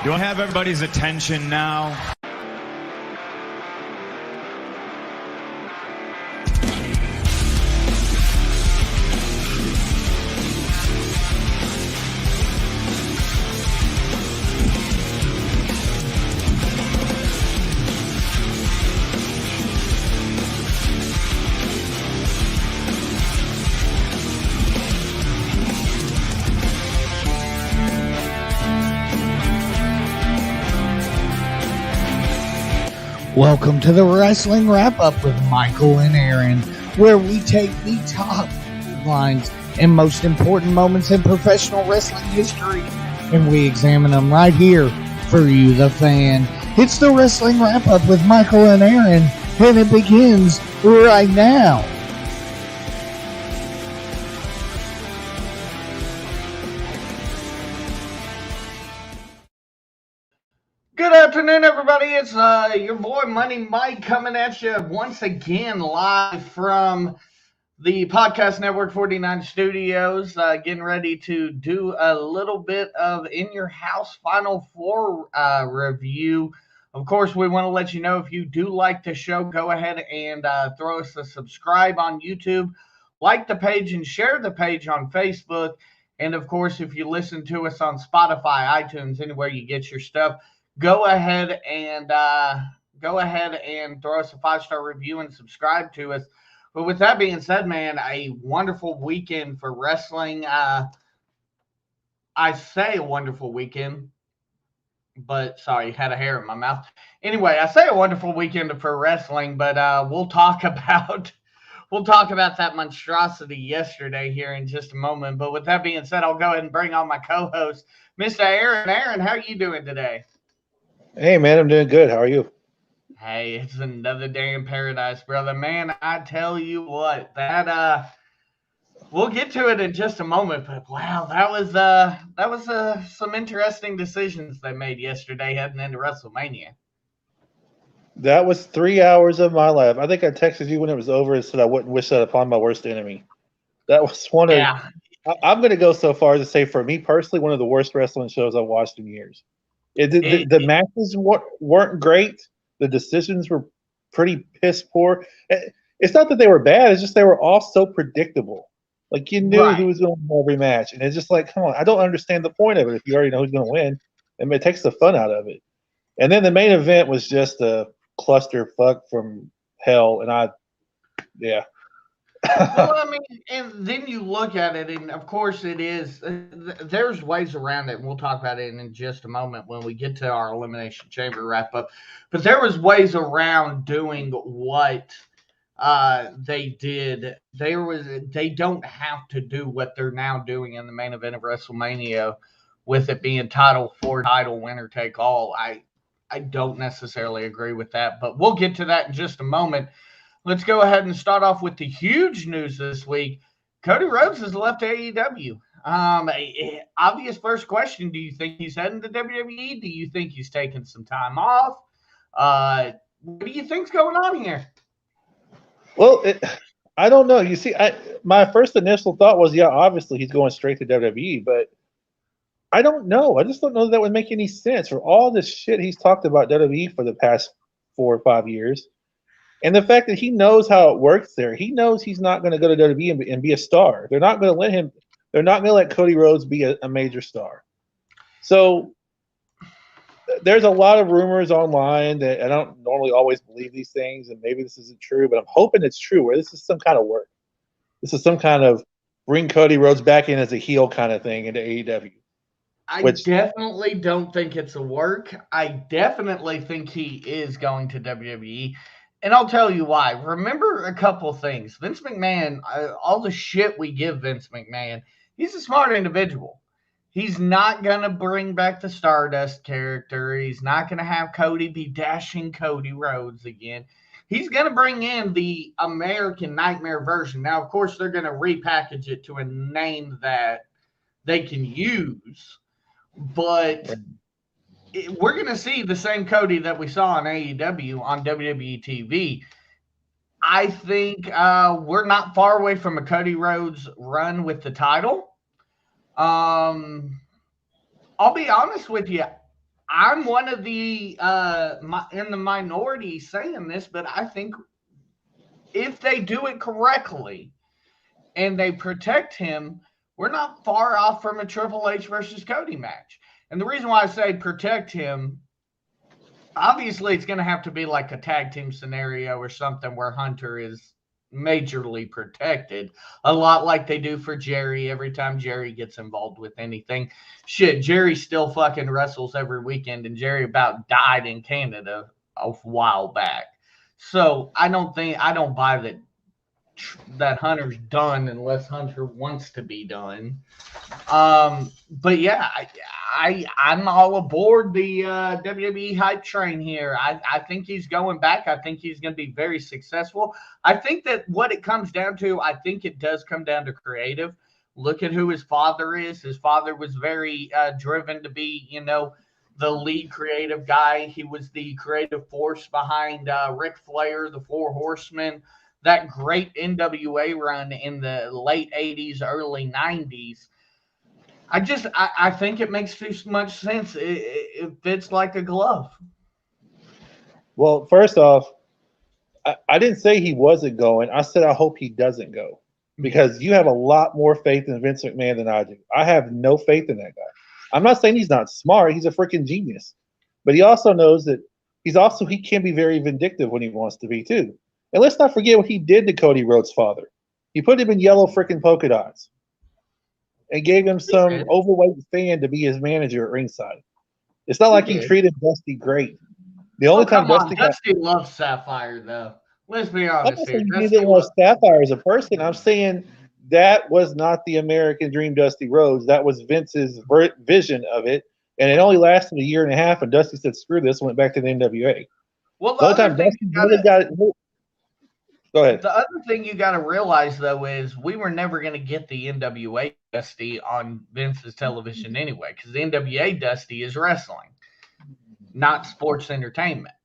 Do I have everybody's attention now? Welcome to the Wrestling Wrap-Up with Michael and Aaron, where we take the top headlines and most important moments in professional wrestling history, and we examine them right here for you, the fan. It's the Wrestling Wrap-Up with Michael and Aaron, and it begins right now. Good afternoon, everybody. It's your boy Money Mike coming at you once again live from the Podcast Network 49 studios, getting ready to do a little bit of In Your House Final Four review. Of course, we want to let you know if you do like the show, go ahead and throw us a subscribe on YouTube, like the page and share the page on Facebook. And of course, if you listen to us on Spotify, iTunes, anywhere you get your stuff, go ahead and throw us a 5-star review and subscribe to us. But with that being said, man, a wonderful weekend for wrestling. I say a wonderful weekend, but sorry, had a hair in my mouth. Anyway, I say a wonderful weekend for wrestling, but we'll talk about that monstrosity yesterday here in just a moment. But with that being said, I'll go ahead and bring on my co-host, Mr. Aaron. Aaron, how are you doing today? Hey, man, I'm doing good. How are you? Hey, it's another day in paradise, brother. Man, I tell you what, that we'll get to it in just a moment, but wow, that was some interesting decisions they made yesterday heading into WrestleMania. That was 3 hours of my life. I think I texted you when it was over and said I wouldn't wish that upon my worst enemy. That was one of I'm going to go so far as to say, for me personally, one of the worst wrestling shows I've watched in years. The matches weren't great. The decisions were pretty piss poor. It's not that they were bad. It's just they were all so predictable. Like, you knew who was going to win every match. And it's just like, come on, I don't understand the point of it if you already know who's going to win. I mean, it takes the fun out of it. And then the main event was just a clusterfuck from hell. And Well, I mean, and then you look at it, and of course it is, there's ways around it, and we'll talk about it in just a moment when we get to our Elimination Chamber wrap-up. But there was ways around doing what they did. They don't have to do what they're now doing in the main event of WrestleMania with it being title winner take all. I don't necessarily agree with that, but we'll get to that in just a moment. Let's go ahead and start off with the huge news this week. Cody Rhodes has left AEW. Obvious first question, do you think he's heading to WWE? Do you think he's taking some time off? What do you think's going on here? Well, I don't know. You see, my first initial thought was, yeah, obviously he's going straight to WWE, but I don't know. I just don't know that would make any sense for all this shit he's talked about WWE for the past 4 or 5 years. And the fact that he knows how it works there, he knows he's not going to go to WWE and be a star. They're not going to let him. They're not going to let Cody Rhodes be a major star. So there's a lot of rumors online that I don't normally always believe these things, and maybe this isn't true, but I'm hoping it's true. Where this is some kind of work. This is some kind of bring Cody Rhodes back in as a heel kind of thing into AEW. I definitely don't think it's a work. I definitely think he is going to WWE. And I'll tell you why. Remember a couple things. Vince McMahon, all the shit we give Vince McMahon, he's a smart individual. He's not going to bring back the Stardust character. He's not going to have Cody be dashing Cody Rhodes again. He's going to bring in the American Nightmare version. Now, of course, they're going to repackage it to a name that they can use. But we're going to see the same Cody that we saw on AEW on WWE TV. I think we're not far away from a Cody Rhodes run with the title. I'll be honest with you. I'm one of the in the minority saying this, but I think if they do it correctly and they protect him, we're not far off from a Triple H versus Cody match. And the reason why I say protect him, obviously it's going to have to be like a tag team scenario or something where Hunter is majorly protected, a lot like they do for Jerry every time Jerry gets involved with anything. Shit, Jerry still fucking wrestles every weekend, and Jerry about died in Canada a while back. So I don't buy that Hunter's done unless Hunter wants to be done. But yeah, I'm all aboard the WWE hype train here. I think he's going back. I think he's going to be very successful. I think that what it comes down to, I think it does come down to creative. Look at who his father is. His father was very driven to be, the lead creative guy. He was the creative force behind Ric Flair, the Four Horsemen, that great NWA run in the late 80s, early 90s. I think it makes too much sense. It fits like a glove. Well, first off, I didn't say he wasn't going. I said I hope he doesn't go because you have a lot more faith in Vince McMahon than I do. I have no faith in that guy. I'm not saying he's not smart. He's a freaking genius. But he also knows that he can be very vindictive when he wants to be too. And let's not forget what he did to Cody Rhodes' father. He put him in yellow freaking polka dots and gave him some overweight fan to be his manager at ringside. It's not like he treated Dusty great. The only time Dusty loves Sapphire, though. Let's be honest here. He didn't love Sapphire as a person. I'm saying that was not the American Dream Dusty Rhodes. That was Vince's vision of it. And it only lasted a year and a half, and Dusty said, screw this, went back to the NWA. Well, the other thing Go ahead. The other thing you got to realize, though, is we were never going to get the NWA Dusty on Vince's television anyway, because the NWA Dusty is wrestling, not sports entertainment.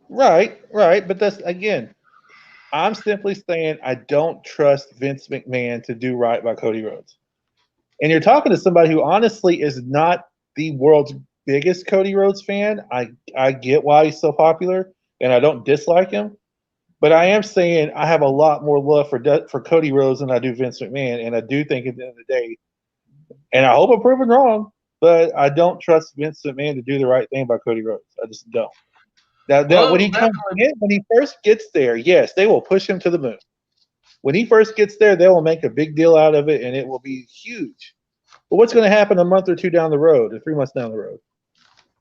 Right. But that's, again, I'm simply saying I don't trust Vince McMahon to do right by Cody Rhodes. And you're talking to somebody who honestly is not the world's biggest Cody Rhodes fan. I get why he's so popular, and I don't dislike him. But I am saying I have a lot more love for Cody Rhodes than I do Vince McMahon, and I do think at the end of the day, and I hope I'm proven wrong, but I don't trust Vince McMahon to do the right thing by Cody Rhodes. I just don't. When he first gets there, yes, they will push him to the moon. When he first gets there, they will make a big deal out of it, and it will be huge. But what's going to happen a month or two down the road, or 3 months down the road?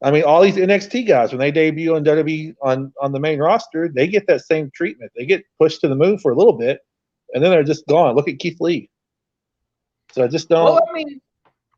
I mean, all these NXT guys, when they debut on WWE on the main roster, they get that same treatment. They get pushed to the moon for a little bit, and then they're just gone. Look at Keith Lee. So I just don't. Well, I mean,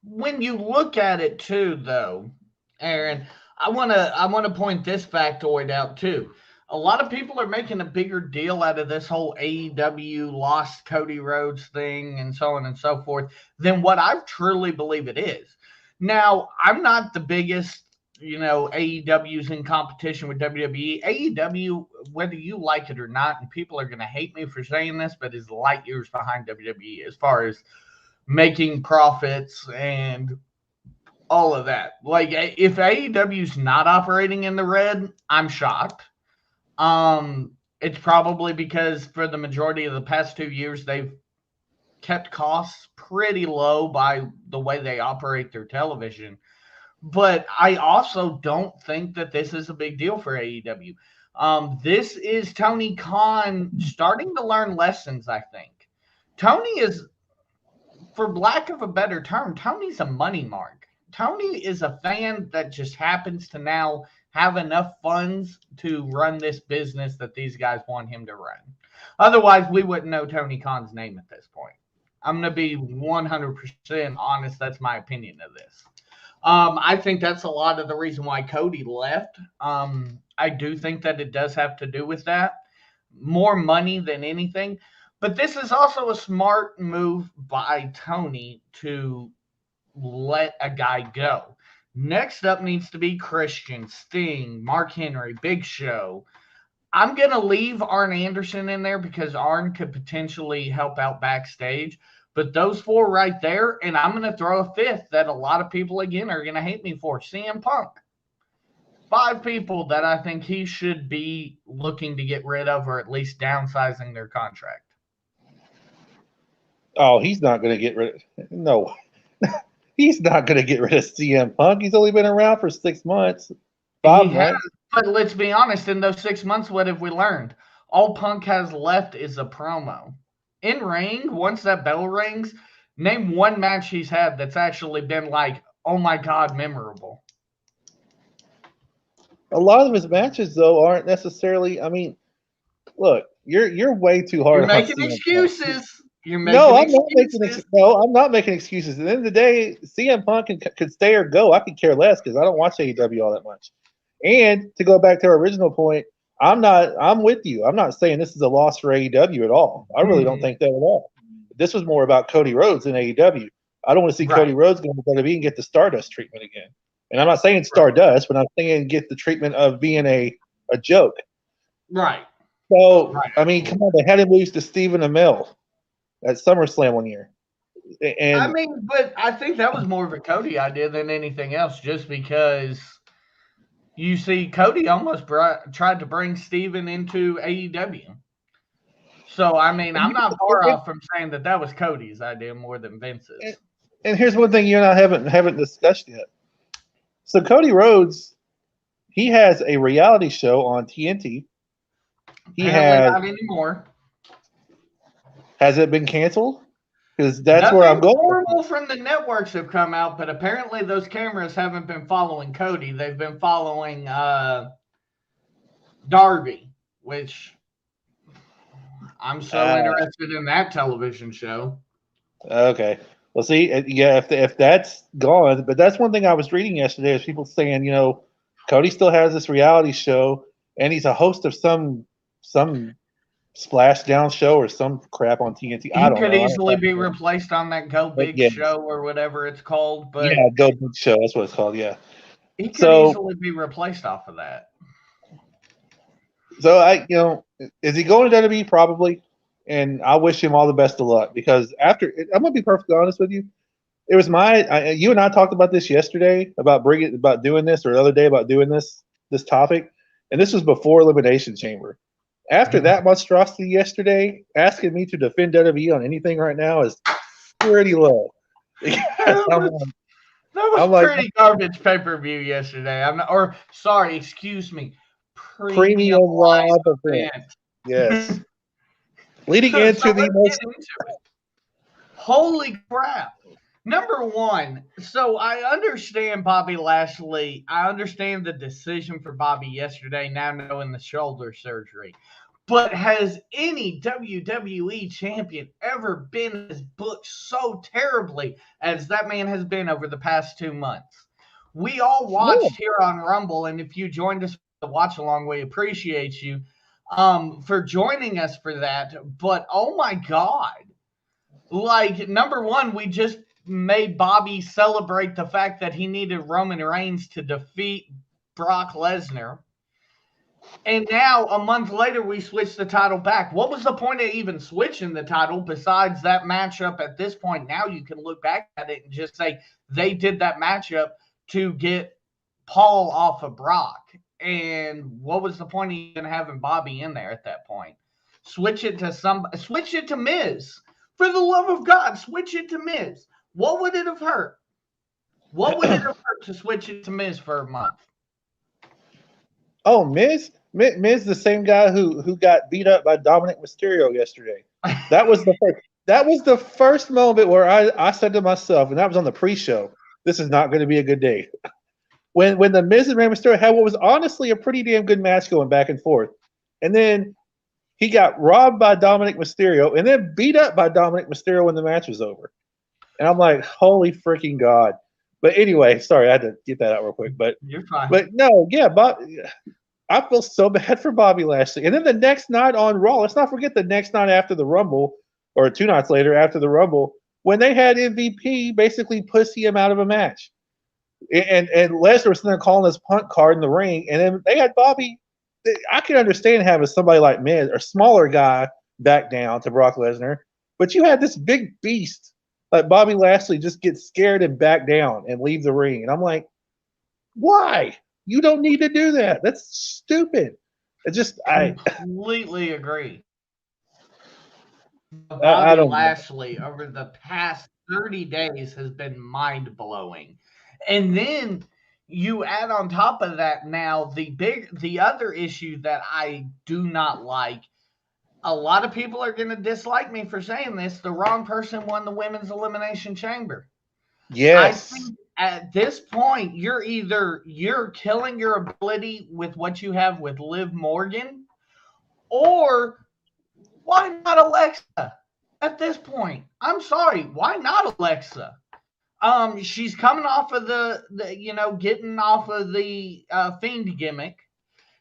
when you look at it too, though, Aaron, I want to point this factoid out too. A lot of people are making a bigger deal out of this whole AEW lost Cody Rhodes thing and so on and so forth than what I truly believe it is. Now, I'm not the biggest, AEW's in competition with WWE. AEW, whether you like it or not, and people are going to hate me for saying this, but is light years behind WWE as far as making profits and all of that. Like, if AEW's not operating in the red, I'm shocked. It's probably because for the majority of the past 2 years, they've kept costs pretty low by the way they operate their television. But I also don't think that this is a big deal for AEW. This is Tony Khan starting to learn lessons, I think. Tony is, for lack of a better term, Tony's a money mark. Tony is a fan that just happens to now have enough funds to run this business that these guys want him to run. Otherwise, we wouldn't know Tony Khan's name at this point. I'm going to be 100% honest. That's my opinion of this. I think that's a lot of the reason why Cody left. I do think that it does have to do with that. More money than anything. But this is also a smart move by Tony to let a guy go. Next up needs to be Christian, Sting, Mark Henry, Big Show. I'm going to leave Arn Anderson in there because Arn could potentially help out backstage. But those four right there, and I'm going to throw a fifth that a lot of people, again, are going to hate me for. CM Punk. 5 people that I think he should be looking to get rid of, or at least downsizing their contract. Oh, he's not going to get rid of – no. He's not going to get rid of CM Punk. He's only been around for 6 months. Bob, right? But let's be honest, in those 6 months, what have we learned? All Punk has left is a promo. In ring, once that bell rings, name one match he's had that's actually been like, oh my God, memorable. A lot of his matches, though, aren't necessarily – I mean, look, you're way too hard You're on making CM excuses. Punk. You're making excuses. I'm not making excuses. At the end of the day, CM Punk could stay or go. I could care less because I don't watch AEW all that much. And to go back to our original point, I'm with you. I'm not saying this is a loss for AEW at all. I really don't think that at all. This was more about Cody Rhodes than AEW. I don't want to see Cody Rhodes go to WWE and get the Stardust treatment again. And I'm not saying Stardust, but I'm saying get the treatment of being a joke. Right. So, I mean, come on, they had him lose to Stephen Amell at SummerSlam one year. And I mean, but I think that was more of a Cody idea than anything else, just because you see Cody almost tried to bring Steven into AEW. So, I mean, I'm not far off from saying that was Cody's idea more than Vince's. And here's one thing you and I haven't discussed yet. So Cody Rhodes, he has a reality show on TNT. Not anymore. Has it been canceled? Because that's where I'm going. Horrible from the networks have come out, but apparently those cameras haven't been following Cody. They've been following Darby, which I'm so interested in that television show. Okay. Well, see, yeah, if that's gone, but that's one thing I was reading yesterday is people saying, you know, Cody still has this reality show, and he's a host of some splashdown show or some crap on TNT. I don't know. He could easily be replaced on that Go Big show or whatever it's called. But yeah, Go Big show. That's what it's called. Yeah. He could easily be replaced off of that. So is he going to WWE? Probably. And I wish him all the best of luck because I'm gonna be perfectly honest with you. It was you and I talked about this yesterday about doing this, or the other day about doing this topic, and this was before Elimination Chamber. After that monstrosity yesterday, asking me to defend WWE on anything right now is pretty low. That was pretty garbage pay-per-view yesterday. Excuse me, premium live event. Yes. Leading into the most. Holy crap. Number one, so I understand Bobby Lashley. I understand the decision for Bobby yesterday, now knowing the shoulder surgery. But has any WWE champion ever been booked so terribly as that man has been over the past 2 months? We all watched here on Rumble, and if you joined us for the watch along, we appreciate you for joining us for that. But oh my God, like, number one, we just made Bobby celebrate the fact that he needed Roman Reigns to defeat Brock Lesnar. And now, a month later, we switched the title back. What was the point of even switching the title besides that matchup at this point? Now you can look back at it and just say they did that matchup to get Paul off of Brock. And what was the point of even having Bobby in there at that point? Switch it to Miz. For the love of God, switch it to Miz. What would it have hurt? What would it have hurt to switch it to Miz for a month? Oh, Miz, the same guy who got beat up by Dominic Mysterio yesterday. That was the first moment where I said to myself, and that was on the pre-show, this is not going to be a good day. When the Miz and Rey Mysterio had what was honestly a pretty damn good match going back and forth, and then he got robbed by Dominic Mysterio and then beat up by Dominic Mysterio when the match was over. And I'm like, holy freaking God. But anyway, sorry, I had to get that out real quick. But you're fine. But no, yeah, I feel so bad for Bobby Lashley. And then the next night on Raw, let's not forget the next night after the Rumble, or 2 nights later after the Rumble, when they had MVP basically pussy him out of a match. And Lesnar was then calling his punt card in the ring. And then they had Bobby. I can understand having somebody like Miz, or smaller guy, back down to Brock Lesnar. But you had this big beast like Bobby Lashley just get scared and back down and leave the ring. And I'm like, why? You don't need to do that. That's stupid. I completely agree. I Bobby don't know. Lashley over the past 30 days has been mind blowing. And then you add on top of that now the other issue that I do not like. A lot of people are going to dislike me for saying this. The wrong person won the women's elimination chamber. I Yes. think at this point you're killing your ability with what you have with Liv Morgan, or why not Alexa? At this point, I'm sorry, why not Alexa? She's coming off of getting off of the Fiend gimmick.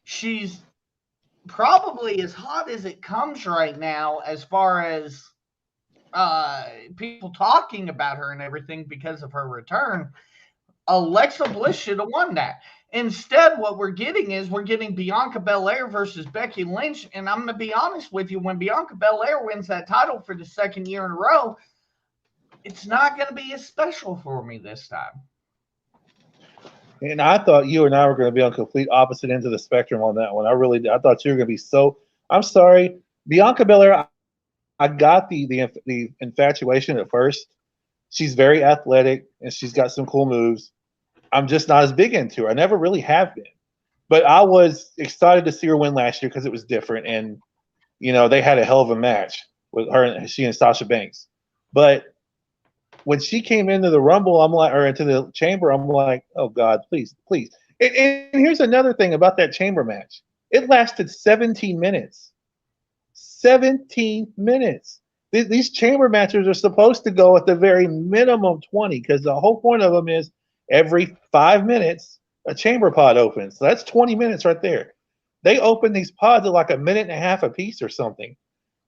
She's probably as hot as it comes right now, as far as people talking about her and everything because of her return. Alexa Bliss should have won that. Instead, what we're getting Bianca Belair versus Becky Lynch. And I'm going to be honest with you, when Bianca Belair wins that title for the second year in a row, it's not going to be as special for me this time. And I thought you and I were going to be on complete opposite ends of the spectrum on that one. I thought you were going to be so. I'm sorry, Bianca Belair. I got the infatuation at first. She's very athletic and she's got some cool moves. I'm just not as big into her. I never really have been. But I was excited to see her win last year because it was different. And, they had a hell of a match with her and she and Sasha Banks. But when she came into the Rumble, or into the Chamber, I'm like, oh, God, please, please. And here's another thing about that Chamber match. It lasted 17 minutes. 17 minutes. These Chamber matches are supposed to go at the very minimum 20 because the whole point of them is every 5 minutes a Chamber pod opens. So that's 20 minutes right there. They opened these pods at like a minute and a half a piece or something.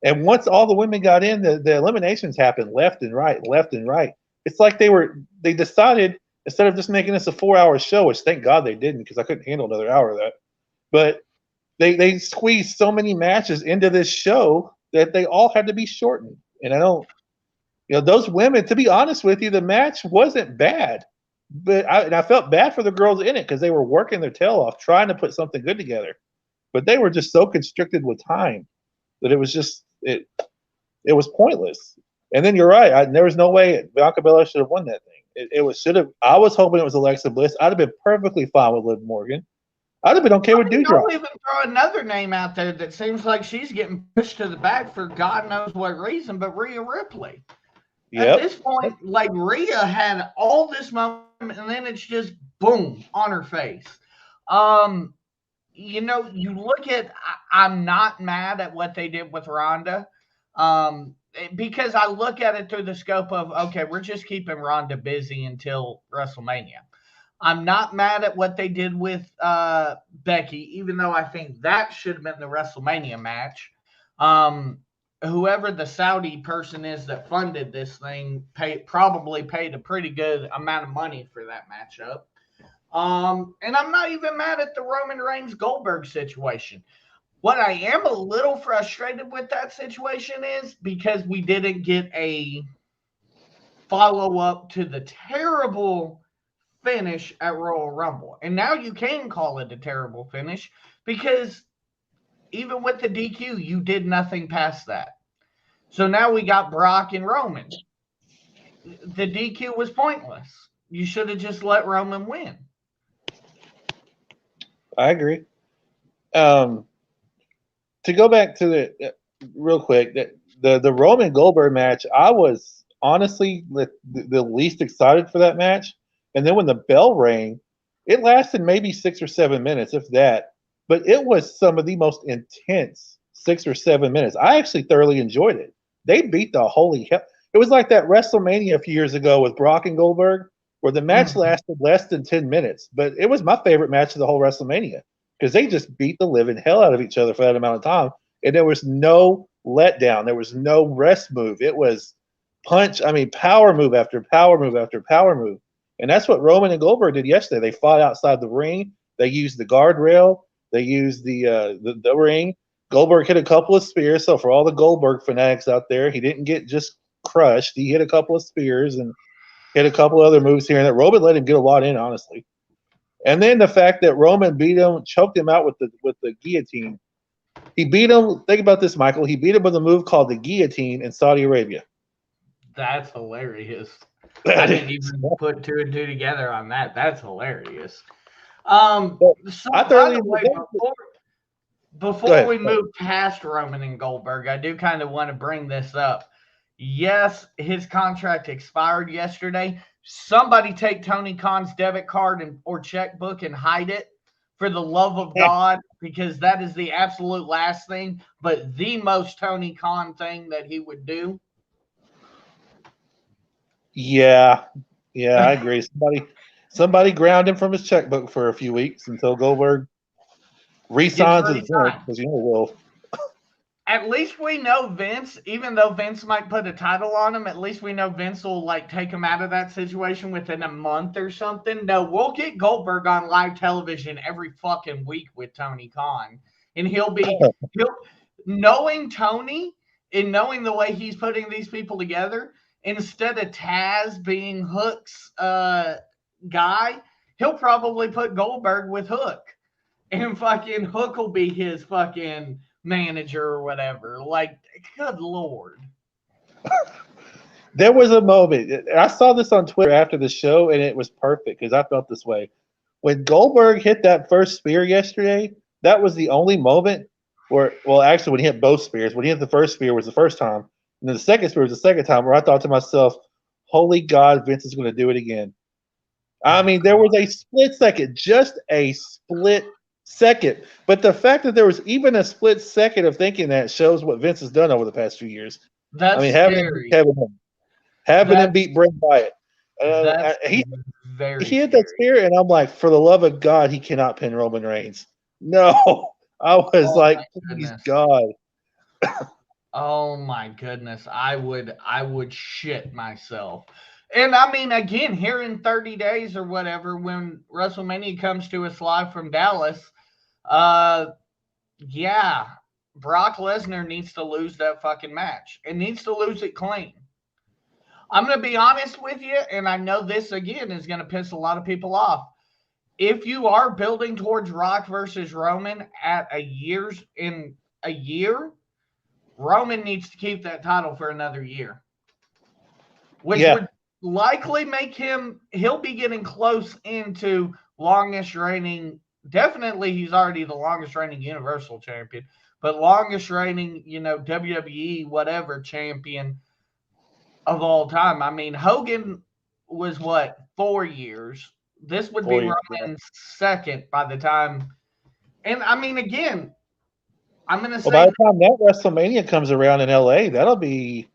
And once all the women got in, the eliminations happened left and right, left and right. It's like they decided, instead of just making this a 4-hour show, which thank God they didn't because I couldn't handle another hour of that. But they squeezed so many matches into this show that they all had to be shortened. And I don't, those women, to be honest with you, the match wasn't bad. But I felt bad for the girls in it because they were working their tail off trying to put something good together. But they were just so constricted with time that it was just, it was pointless. And then you're right. There was no way Bianca Belair should have won that thing. I was hoping it was Alexa Bliss. I'd have been perfectly fine with Liv Morgan. I'd have been okay with Doudrop. I'll even throw another name out there that seems like she's getting pushed to the back for God knows what reason, but Rhea Ripley. Yep. At this point, like, Rhea had all this momentum, and then it's just boom on her face. You look at. I'm not mad at what they did with Ronda, because I look at it through the scope of, okay, we're just keeping Ronda busy until WrestleMania. I'm not mad at what they did with Becky, even though I think that should have been the WrestleMania match. Whoever the Saudi person is that funded this thing probably paid a pretty good amount of money for that matchup. And I'm not even mad at the Roman Reigns Goldberg situation. What I am a little frustrated with that situation is because we didn't get a follow-up to the terrible finish at Royal Rumble. And now you can call it a terrible finish because even with the DQ, you did nothing past that. So now we got Brock and Roman. The DQ was pointless. You should have just let Roman win. I agree. To go back to the real quick, the Roman Goldberg match, I was honestly the least excited for that match. And then when the bell rang, it lasted maybe 6 or 7 minutes, if that. But it was some of the most intense 6 or 7 minutes. I actually thoroughly enjoyed it. They beat the holy hell. It was like that WrestleMania a few years ago with Brock and Goldberg, where the match lasted less than 10 minutes. But it was my favorite match of the whole WrestleMania because they just beat the living hell out of each other for that amount of time. And there was no letdown. There was no rest move. It was power move after power move after power move. And that's what Roman and Goldberg did yesterday. They fought outside the ring. They used the guardrail. They used the ring. Goldberg hit a couple of spears. So for all the Goldberg fanatics out there, he didn't get just crushed. He hit a couple of spears and hit a couple other moves here and that. Roman let him get a lot in, honestly. And then the fact that Roman beat him, choked him out with the guillotine. He beat him. Think about this, Michael. He beat him with a move called the guillotine in Saudi Arabia. That's hilarious. I didn't even put two and two together on that. That's hilarious. So I by the way, before we move past Roman and Goldberg, I do kind of want to bring this up. Yes, his contract expired yesterday. Somebody take Tony Khan's debit card or checkbook and hide it for the love of God, because that is the absolute last thing, but the most Tony Khan thing that he would do. Yeah, I agree. Somebody ground him from his checkbook for a few weeks until Goldberg re-signs his deal, because you know will. At least we know Vince, even though Vince might put a title on him, at least we know Vince will like take him out of that situation within a month or something. No, we'll get Goldberg on live television every fucking week with Tony Khan. And he'll knowing Tony and knowing the way he's putting these people together, instead of Taz being Hook's guy, he'll probably put Goldberg with Hook. And fucking Hook will be his fucking manager or whatever. Like, good Lord. There was a moment. I saw this on Twitter after the show, and it was perfect because I felt this way. When Goldberg hit that first spear yesterday, that was the only moment where, well, actually, when he hit both spears, when he hit the first spear was the first time, and then the second spear was the second time, where I thought to myself, holy God, Vince is going to do it again. I mean, there was a split second, just a split second. But the fact that there was even a split second of thinking that shows what Vince has done over the past few years. That's scary. Having him beat Bray Wyatt. He hit that spear, and I'm like, for the love of God, he cannot pin Roman Reigns. No. I was please God. Oh my goodness. I would shit myself. And I mean, again, here in 30 days or whatever, when WrestleMania comes to us live from Dallas, yeah, Brock Lesnar needs to lose that fucking match. It needs to lose it clean. I'm going to be honest with you, and I know this, again, is going to piss a lot of people off. If you are building towards Rock versus Roman in a year, Roman needs to keep that title for another year. Which would likely make he'll be getting close into longest reigning. Definitely, he's already the longest reigning Universal Champion, but longest reigning, WWE whatever champion of all time. I mean, Hogan was 4 years. This would be Roman's second by the time. And I mean, again, I'm going to say by the time that WrestleMania comes around in LA, that'll be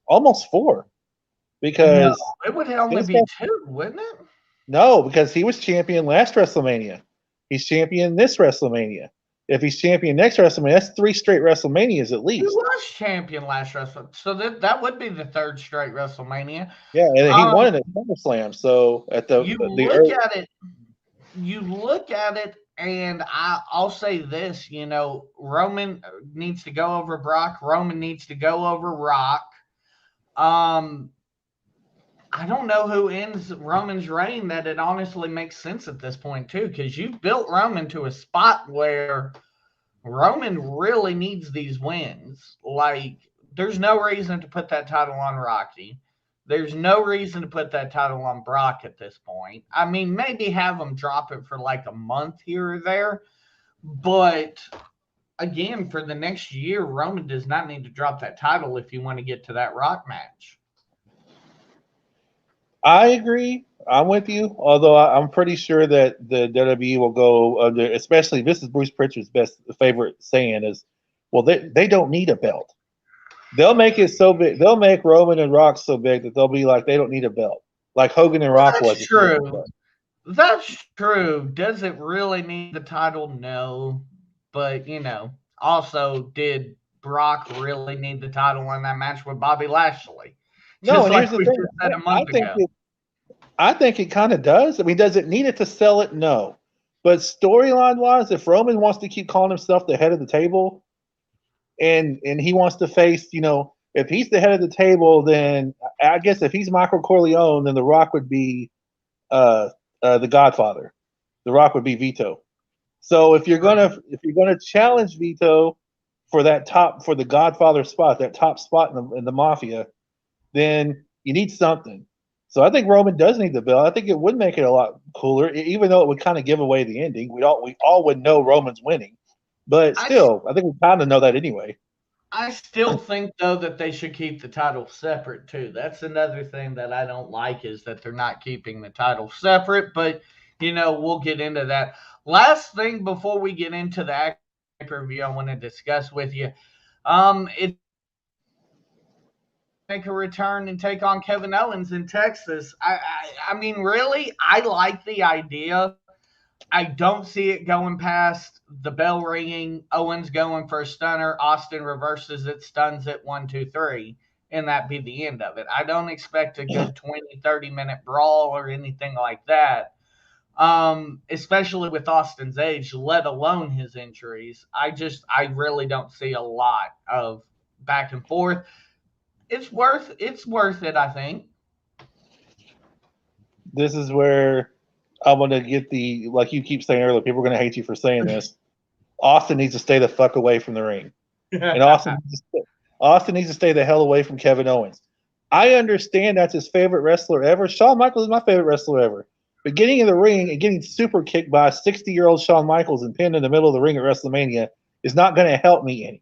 almost 4. Because it would only be 2, wouldn't it? No, because he was champion last WrestleMania. He's champion this WrestleMania. If he's champion next WrestleMania, that's 3 straight WrestleManias at least. He was champion last WrestleMania, so that would be the 3rd straight WrestleMania. Yeah, and he won it at SummerSlam. So at you look at it, and I'll say this: Roman needs to go over Brock. Roman needs to go over Rock. I don't know who ends Roman's reign that it honestly makes sense at this point, too, because you've built Roman to a spot where Roman really needs these wins. Like, there's no reason to put that title on Rocky. There's no reason to put that title on Brock at this point. I mean, maybe have him drop it for like a month here or there. But, again, for the next year, Roman does not need to drop that title if you want to get to that Rock match. I agree. I'm with you. Although I'm pretty sure that the WWE will go under, especially this is Bruce Pritchard's favorite saying is, well, they don't need a belt. They'll make it so big. They'll make Roman and Rock so big that they'll be like, they don't need a belt. Like Hogan and Rock was. That's true. That's true. Does it really need the title? No. But, also, did Brock really need the title in that match with Bobby Lashley? No, and here's the thing. I think it kind of does. I mean, does it need it to sell it? No. But storyline-wise, if Roman wants to keep calling himself the head of the table, and he wants to face, if he's the head of the table, then I guess if he's Michael Corleone, then The Rock would be the Godfather. The Rock would be Vito. So if you're gonna challenge Vito for the Godfather spot, that top spot in the Mafia, then you need something. So I think Roman does need the belt. I think it would make it a lot cooler, even though it would kind of give away the ending. We all would know Roman's winning, but still, I think we kind of know that anyway. I still think though that they should keep the title separate too. That's another thing that I don't like is that they're not keeping the title separate. But we'll get into that. Last thing before we get into the pay-per-view, I want to discuss with you. It make a return and take on Kevin Owens in Texas. I mean, really, I like the idea. I don't see it going past the bell ringing, Owens going for a stunner, Austin reverses it, stuns it, 1, 2, 3, and that be the end of it. I don't expect a good 20, 30-minute brawl or anything like that, especially with Austin's age, let alone his injuries. I really don't see a lot of back and forth. It's worth it, I think. This is where I want to get like you keep saying earlier, people are going to hate you for saying this. Austin needs to stay the fuck away from the ring. And Austin needs to stay the hell away from Kevin Owens. I understand that's his favorite wrestler ever. Shawn Michaels is my favorite wrestler ever. But getting in the ring and getting super kicked by a 60-year-old Shawn Michaels and pinned in the middle of the ring at WrestleMania is not going to help me any.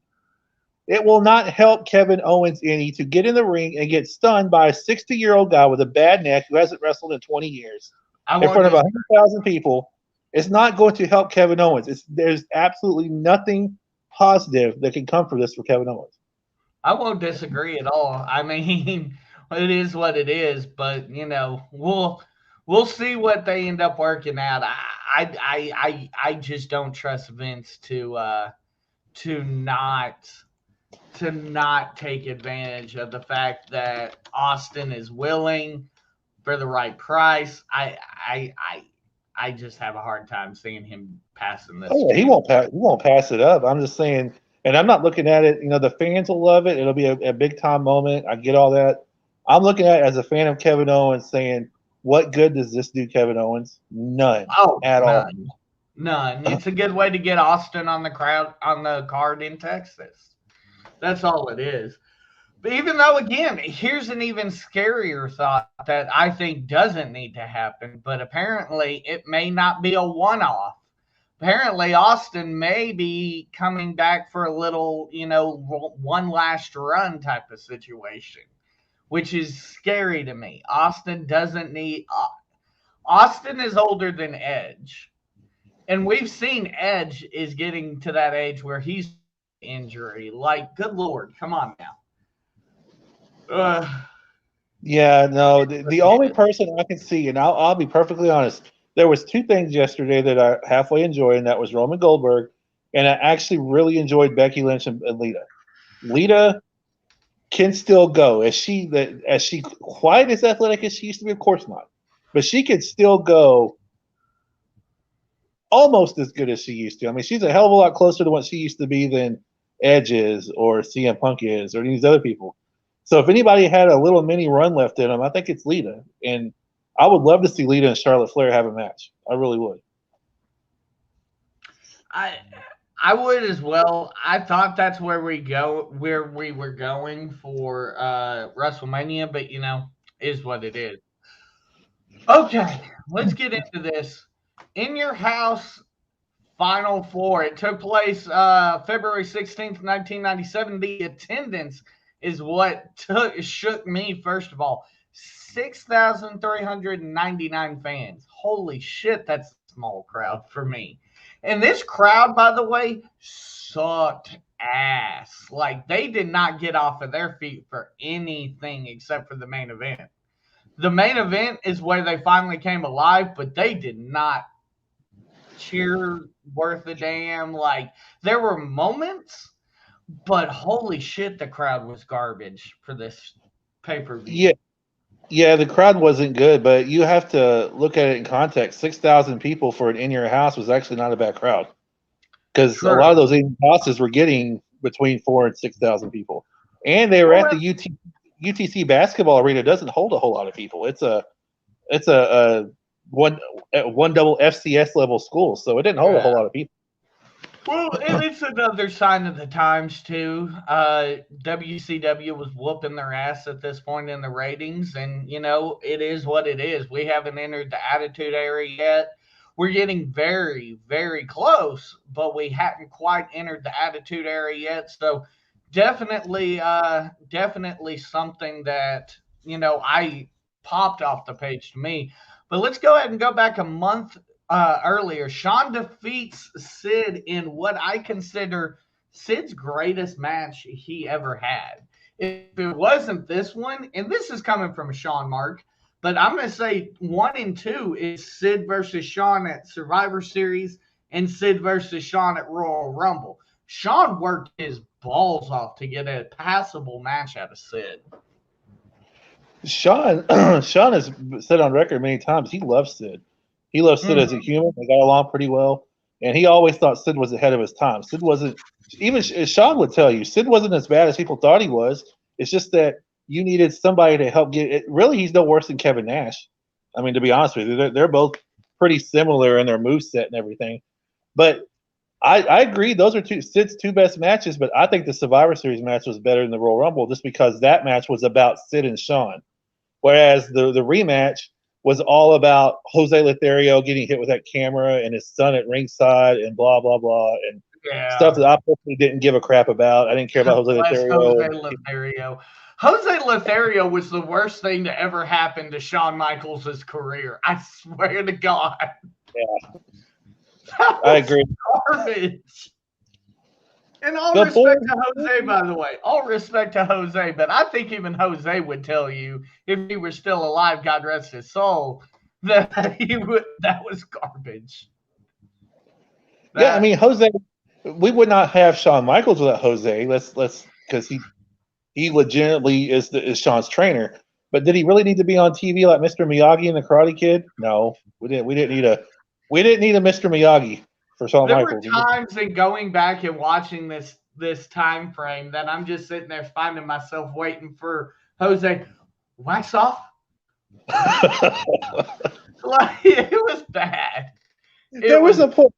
It will not help Kevin Owens any to get in the ring and get stunned by a 60-year-old guy with a bad neck who hasn't wrestled in 20 years in front of 100,000 people. It's not going to help Kevin Owens. There's absolutely nothing positive that can come from this for Kevin Owens. I won't disagree at all. I mean, it is what it is, but we'll see what they end up working out. I just don't trust Vince to not take advantage of the fact that Austin is willing for the right price. I just have a hard time seeing him passing this. Oh, yeah, he won't pass it up. I'm just saying, and I'm not looking at it. The fans will love it. It'll be a big time moment. I get all that. I'm looking at it as a fan of Kevin Owens, saying, what good does this do, Kevin Owens? None. At all. None. It's a good way to get Austin on the card in Texas. That's all it is. But even though, again, here's an even scarier thought that I think doesn't need to happen, but apparently it may not be a one-off. Apparently Austin may be coming back for a little, one last run type of situation, which is scary to me. Austin is older than Edge. And we've seen Edge is getting to that age where he's injury. Like, good Lord, come on now. Yeah, no. The only person I can see, and I'll be perfectly honest, there was two things yesterday that I halfway enjoyed, and that was Roman Goldberg, and I actually really enjoyed Becky Lynch and Lita. Lita can still go. Is she quite as athletic as she used to be? Of course not, but she could still go almost as good as she used to. I mean, she's a hell of a lot closer to what she used to be than Edge is or CM Punk is or these other people. So if anybody had a little mini run left in them, I think it's Lita. And I would love to see Lita and Charlotte Flair have a match. I really would. I would as well. I thought that's where we were going for WrestleMania, but is what it is. Okay, let's get into this. In Your House Final Four. It took place February 16th, 1997. The attendance is what shook me, first of all. 6,399 fans. Holy shit, that's a small crowd for me. And this crowd, by the way, sucked ass. Like, they did not get off of their feet for anything except for the main event. The main event is where they finally came alive, but they did not cheer worth a damn. Like, there were moments, but holy shit, the crowd was garbage for this pay-per-view. Yeah, the crowd wasn't good, but you have to look at it in context. 6,000 people for an In Your House was actually not a bad crowd, because a lot of those in houses were getting between 4,000 and 6,000 people, and they were at the UTC basketball arena. Doesn't hold a whole lot of people. It's a one double FCS level school, so it didn't hold a whole lot of people. Well, and it's another sign of the times too. WCW was whooping their ass at this point in the ratings, and it is what it is. We haven't entered the Attitude Era yet. We're getting very, very close, but we haven't quite entered the Attitude Era yet. So definitely something that I popped off the page to me. But let's go ahead and go back a month earlier. Shawn defeats Sid in what I consider Sid's greatest match he ever had. If it wasn't this one, and this is coming from Shawn Mark, but I'm going to say 1 and 2 is Sid versus Shawn at Survivor Series and Sid versus Shawn at Royal Rumble. Shawn worked his balls off to get a passable match out of Sid. Shawn has said on record many times he loves Sid. He loves Sid as a human. They got along pretty well. And he always thought Sid was ahead of his time. Sid wasn't, even Shawn would tell you, Sid wasn't as bad as people thought he was. It's just that you needed somebody to help get it. Really, he's no worse than Kevin Nash. I mean, to be honest with you, they're both pretty similar in their moveset and everything. But I agree, those are Sid's two best matches, but I think the Survivor Series match was better than the Royal Rumble just because that match was about Sid and Shawn. Whereas the rematch was all about Jose Lothario getting hit with that camera and his son at ringside and blah, blah, blah, and stuff that I personally didn't give a crap about. I didn't care about Jose Lothario. Jose Lothario was the worst thing to ever happen to Shawn Michaels' career. I swear to God. Yeah. I agree. Garbage. And all respect to Jose, by the way. All respect to Jose, but I think even Jose would tell you, if he were still alive, God rest his soul, that that was garbage. Yeah, I mean, Jose, we would not have Shawn Michaels without Jose. Let's because he legitimately is Shawn's trainer. But did he really need to be on TV like Mr. Miyagi and the Karate Kid? No, we didn't need a Mr. Miyagi for Shawn Michaels. There were times in going back and watching this time frame that I'm just sitting there finding myself waiting for Jose, wax off. Like, it was bad. There was a point.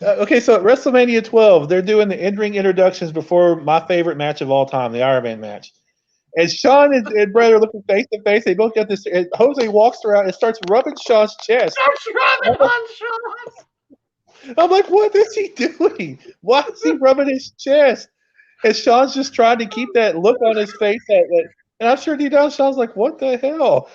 Okay, so at WrestleMania 12, they're doing the in-ring introductions before my favorite match of all time, the Iron Man match. And Shawn and Brother looking face to face. They both got this. And Jose walks around and starts rubbing Shawn's chest. Starts rubbing on Shawn. I'm like, what is he doing? Why is he rubbing his chest? And Shawn's just trying to keep that look on his face. And I'm sure deep down, Shawn's like, what the hell?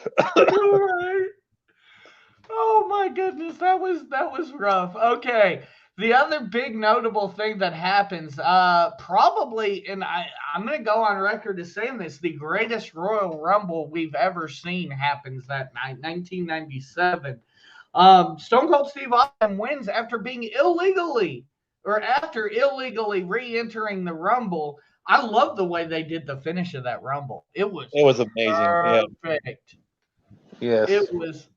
Oh my goodness, that was rough. Okay. The other big notable thing that happens, probably, and I'm going to go on record as saying this, the greatest Royal Rumble we've ever seen happens that night, 1997. Stone Cold Steve Austin wins after illegally re-entering the Rumble. I love the way they did the finish of that Rumble. It was amazing. Perfect. Yeah. Yes. It was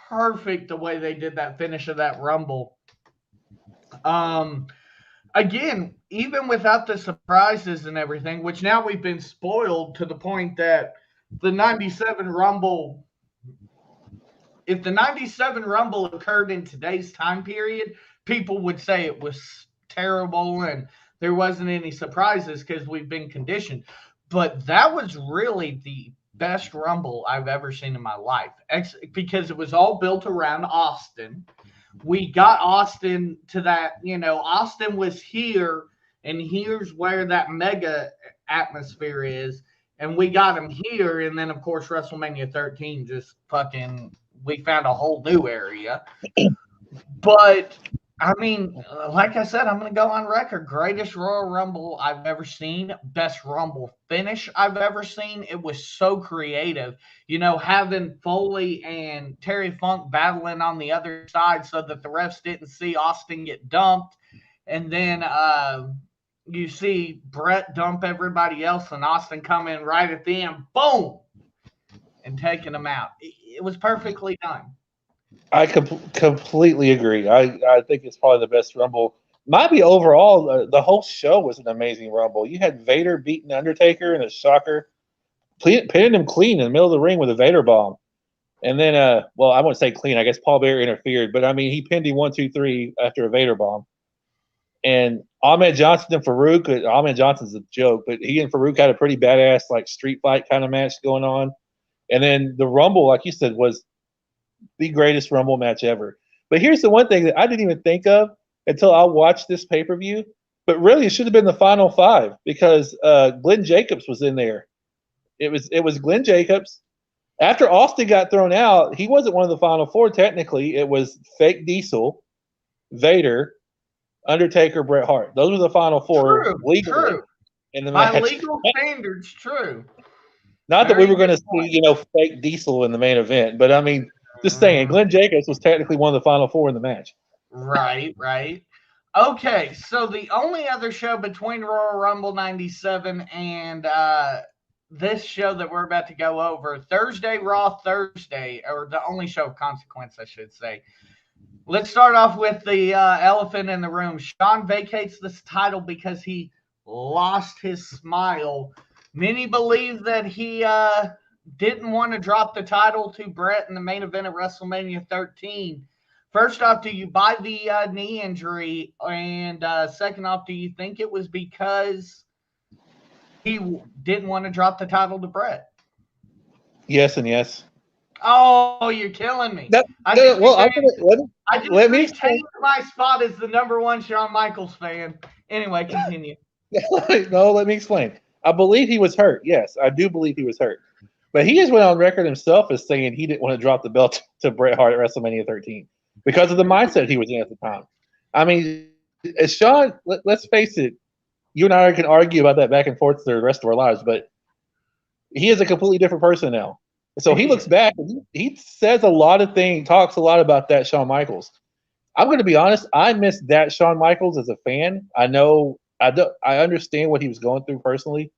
perfect the way they did that finish of that Rumble. Again, even without the surprises and everything, which now we've been spoiled to the point that the 97 Rumble, if the 97 Rumble occurred in today's time period, people would say it was terrible and there wasn't any surprises because we've been conditioned. But that was really the best Rumble I've ever seen in my life, because it was all built around Austin. We got Austin to that, Austin was here, and here's where that mega atmosphere is, and we got him here, and then, of course, WrestleMania 13 just we found a whole new area. But, I mean, like I said, I'm going to go on record. Greatest Royal Rumble I've ever seen. Best Rumble finish I've ever seen. It was so creative. Having Foley and Terry Funk battling on the other side so that the refs didn't see Austin get dumped. And then you see Brett dump everybody else and Austin come in right at the end. Boom! And taking them out. It was perfectly done. I completely agree. I think it's probably the best Rumble might be overall, the whole show was an amazing Rumble. You had Vader beating Undertaker in a shocker, pinning him clean in the middle of the ring with a Vader bomb. And then, well, I wouldn't say clean. I guess Paul Bearer interfered, but I mean, he pinned him 1, 2, 3 after a Vader bomb. And Ahmed Johnson and Farouk, Ahmed Johnson's a joke, but he and Farouk had a pretty badass, like, street fight kind of match going on. And then the Rumble, like you said, was the greatest Rumble match ever. But here's the one thing that I didn't even think of until I watched this pay-per-view. But really, it should have been the final 5 because Glenn Jacobs was in there. It was Glenn Jacobs. After Austin got thrown out, he wasn't one of the final 4 technically. It was Fake Diesel, Vader, Undertaker, Bret Hart. Those were the final 4 true, legally true. in the By match. legal standards, true. Not that we were going to see, Fake Diesel in the main event, but I mean, just saying, Glenn Jacobs was technically one of the final 4 in the match. Right. Okay, so the only other show between Royal Rumble 97 and this show that we're about to go over, Thursday, Raw Thursday, or the only show of consequence, I should say. Let's start off with the elephant in the room. Shawn vacates this title because he lost his smile. Many believe that he didn't want to drop the title to Bret in the main event of WrestleMania 13. First off, do you buy the knee injury? And second off, do you think it was because he didn't want to drop the title to Bret? Yes and yes. Oh, you're killing me. I just retained my spot as the #1 Shawn Michaels fan. Anyway, continue. No, let me explain. I believe he was hurt. Yes, I do believe he was hurt. But he just went on record himself as saying he didn't want to drop the belt to Bret Hart at WrestleMania 13 because of the mindset he was in at the time. I mean, as Shawn, let's face it, you and I can argue about that back and forth the rest of our lives, but he is a completely different person now. So he looks back and he says a lot of things, talks a lot about that Shawn Michaels. I'm going to be honest, I miss that Shawn Michaels as a fan. I understand what he was going through personally,